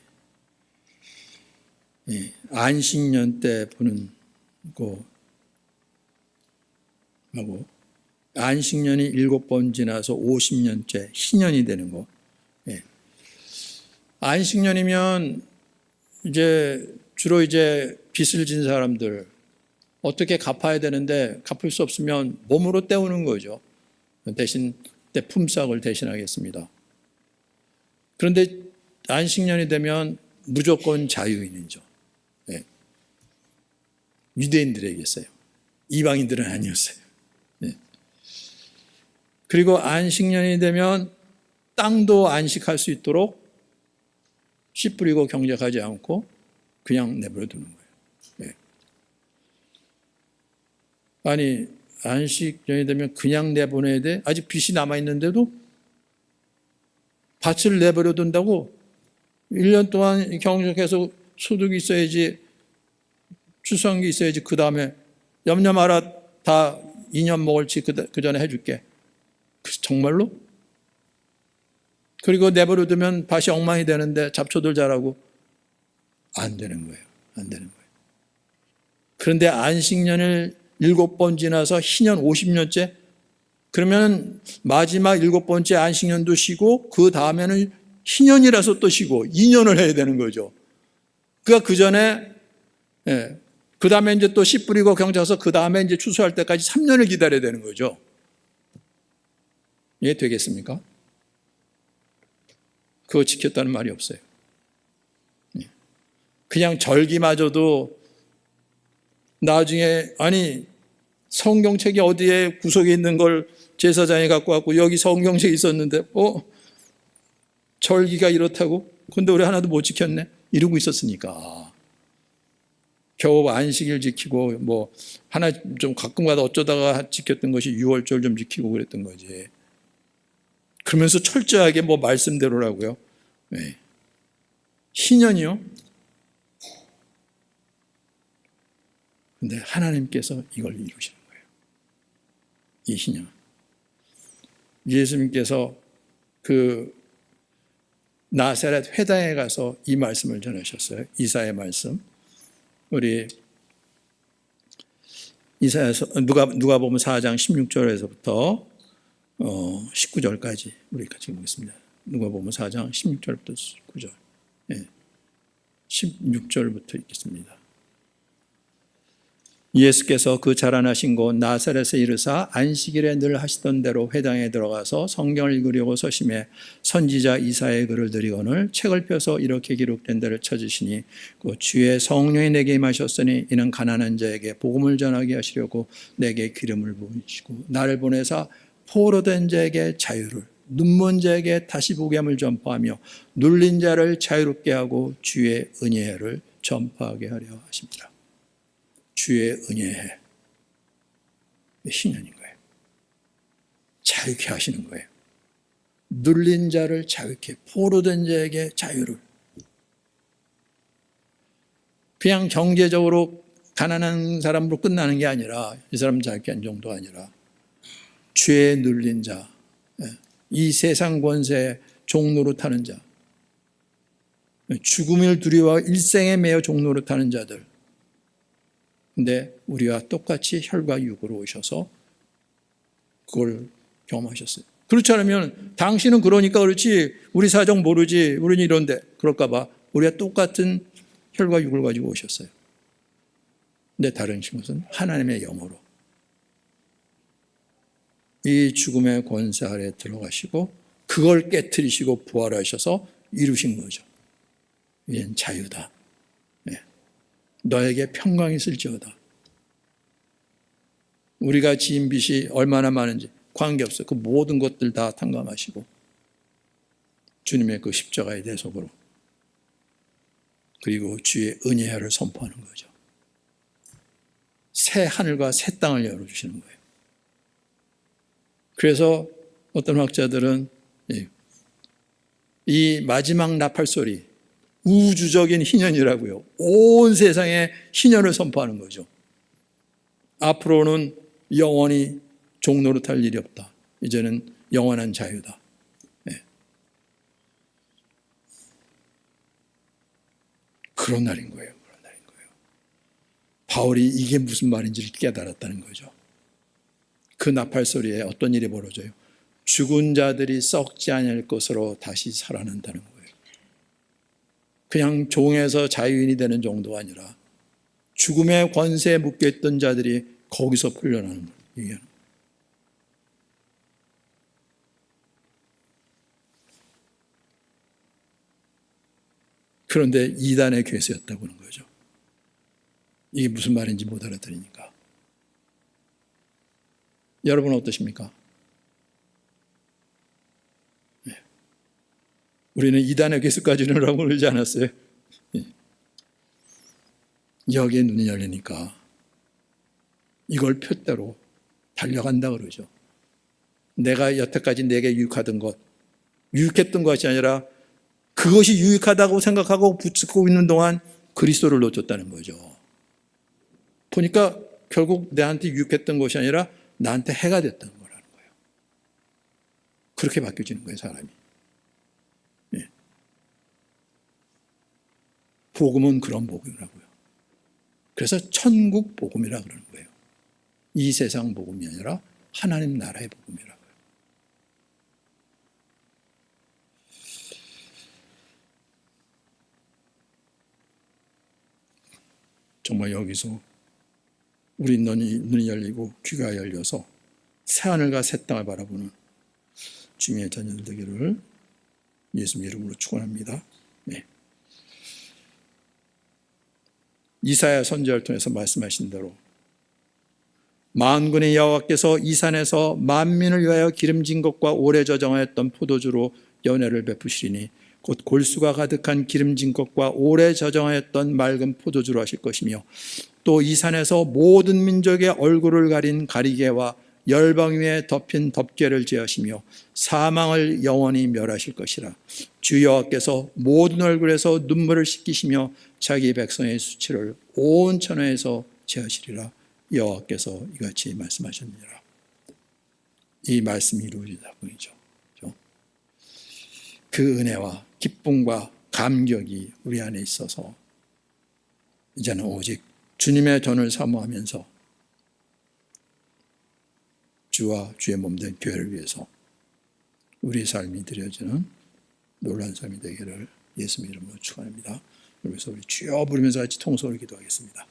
예, 안식년 때 부는 거 하고 안식년이 7번 지나서 50년째 희년이 되는 거. 예. 안식년이면 주로 빚을 진 사람들 어떻게 갚아야 되는데 갚을 수 없으면 몸으로 때우는 거죠. 대신 때 품삯을 대신하겠습니다. 그런데 안식년이 되면 무조건 자유인이죠. 예. 유대인들에게서요. 이방인들은 아니었어요. 예. 그리고 안식년이 되면 땅도 안식할 수 있도록 씨 뿌리고 경작하지 않고 그냥 내버려 두는 거예요. 예. 아니, 안식년이 되면 그냥 내보내야 돼? 아직 빚이 남아있는데도 밭을 내버려 둔다고 1년 동안 경작해서 소득이 있어야지, 추수한 게 있어야지 그 다음에 염려 마라 다 2년 먹을지 그 전에 해줄게. 정말로? 그리고 내버려 두면 밭이 엉망이 되는데 잡초들 자라고 안 되는 거예요. 안 되는 거예요. 그런데 안식년을 7번 지나서 희년 50년째, 그러면 마지막 7번째 안식년도 쉬고 그 다음에는 희년이라서 또 쉬고 2년을 해야 되는 거죠. 그러니까 그 전에 그 다음에 이제 또 씨 뿌리고 경작해서 그 다음에 이제 추수할 때까지 3년을 기다려야 되는 거죠. 이해 되겠습니까? 그거 지켰다는 말이 없어요. 그냥 절기마저도 나중에 아니 성경책이 어디에 구석에 있는 걸 제사장이 갖고 왔고 여기 성경책이 있었는데 절기가 이렇다고? 근데 우리 하나도 못 지켰네? 이러고 있었으니까 겨우 안식일 지키고 뭐 하나 좀 가끔가다 어쩌다가 지켰던 것이 6월절 좀 지키고 그랬던 거지. 그러면서 철저하게 뭐 말씀대로라고요. 네. 희년이요? 근데 하나님께서 이걸 이루시는 거예요. 이 희년. 예수님께서 그 나사렛 회당에 가서 이 말씀을 전하셨어요. 이사야의 말씀. 우리 이사야서 누가복음 4장 16절에서부터 19절까지 우리 같이 보겠습니다. 누가복음 4장 16절부터 19절. 16절부터 읽겠습니다. 예수께서 그 자라나신 곳 나사렛에 이르사 안식일에 늘 하시던 대로 회당에 들어가서 성경을 읽으려고 서심해 선지자 이사야의 글을 들이거늘 책을 펴서 이렇게 기록된 데를 찾으시니 그 주의 성령이 내게 임하셨으니 이는 가난한 자에게 복음을 전하게 하시려고 내게 기름을 부으시고 나를 보내사 포로된 자에게 자유를 눈먼 자에게 다시 보게 함을 전파하며 눌린 자를 자유롭게 하고 주의 은혜를 전파하게 하려 하십니다. 주의 은혜에 희년인 거예요. 자유케 하시는 거예요. 눌린 자를 자유케, 포로된 자에게 자유를. 그냥 경제적으로 가난한 사람으로 끝나는 게 아니라 이 사람 자유케 한 정도 아니라 죄에 눌린 자, 이 세상 권세의 종노릇하는 자, 죽음을 두려워 일생에 매여 종노릇하는 자들. 근데 우리와 똑같이 혈과 육으로 오셔서 그걸 경험하셨어요. 그렇지 않으면 당신은 그러니까 그렇지 우리 사정 모르지 우리는 이런데 그럴까 봐 우리가 똑같은 혈과 육을 가지고 오셨어요. 근데 다른 것은 하나님의 영으로 이 죽음의 권세 아래 들어가시고 그걸 깨트리시고 부활하셔서 이루신 거죠. 이는 자유다. 너에게 평강이 있을지어다. 우리가 지은 빚이 얼마나 많은지 관계없어요. 그 모든 것들 다 탕감하시고 주님의 그 십자가의 대속으로 그리고 주의 은혜를 선포하는 거죠. 새 하늘과 새 땅을 열어주시는 거예요. 그래서 어떤 학자들은 이 마지막 나팔소리 우주적인 희년이라고요. 온 세상에 희년을 선포하는 거죠. 앞으로는 영원히 종노릇할 일이 없다. 이제는 영원한 자유다. 그런 날인 거예요. 그런 날인 거예요. 바울이 이게 무슨 말인지를 깨달았다는 거죠. 그 나팔 소리에 어떤 일이 벌어져요? 죽은 자들이 썩지 않을 것으로 다시 살아난다는 거예요. 그냥 종에서 자유인이 되는 정도가 아니라 죽음의 권세에 묶여있던 자들이 거기서 풀려나는 걸 얘기하는 거예요. 그런데 이단의 괴수였다고 하는 거죠. 이게 무슨 말인지 못 알아들으니까. 여러분은 어떠십니까? 우리는 이단의 괴수까지는 라고 그러지 않았어요. 여기에 눈이 열리니까 이걸 표대로 달려간다 그러죠. 내가 여태까지 내게 유익하던 것, 유익했던 것이 아니라 그것이 유익하다고 생각하고 붙잡고 있는 동안 그리스도를 놓쳤다는 거죠. 보니까 결국 내한테 유익했던 것이 아니라 나한테 해가 됐던 거라는 거예요. 그렇게 바뀌어지는 거예요, 사람이. 예. 복음은 그런 복음이라고요. 그래서 천국 복음이라 그러는 거예요. 이 세상 복음이 아니라 하나님 나라의 복음이라고요. 정말 여기서 우리 눈이 열리고 귀가 열려서 새하늘과 새 땅을 바라보는 주님의 자녀들 되기를 예수님 이름으로 축원합니다. 네. 이사야 선지자를 통해서 말씀하신 대로 만군의 여호와께서 이 산에서 만민을 위하여 기름진 것과 오래 저장하였던 포도주로 연회를 베푸시리니 곧 골수가 가득한 기름진 것과 오래 저장하였던 맑은 포도주로 하실 것이며 또 이 산에서 모든 민족의 얼굴을 가린 가리개와 열방 위에 덮인 덮개를 제하시며 사망을 영원히 멸하실 것이라. 주 여호와께서 모든 얼굴에서 눈물을 씻기시며 자기 백성의 수치를 온 천하에서 제하시리라. 여호와께서 이같이 말씀하셨느니라. 이 말씀이 이루어지다 보이죠. 그 은혜와 기쁨과 감격이 우리 안에 있어서 이제는 오직 주님의 전을 사모하면서 주와 주의 몸된 교회를 위해서 우리 삶이 드려지는 놀라운 삶이 되기를 예수님 이름으로 축원합니다. 그래서 우리 주여 부르면서 같이 통성으로 기도하겠습니다.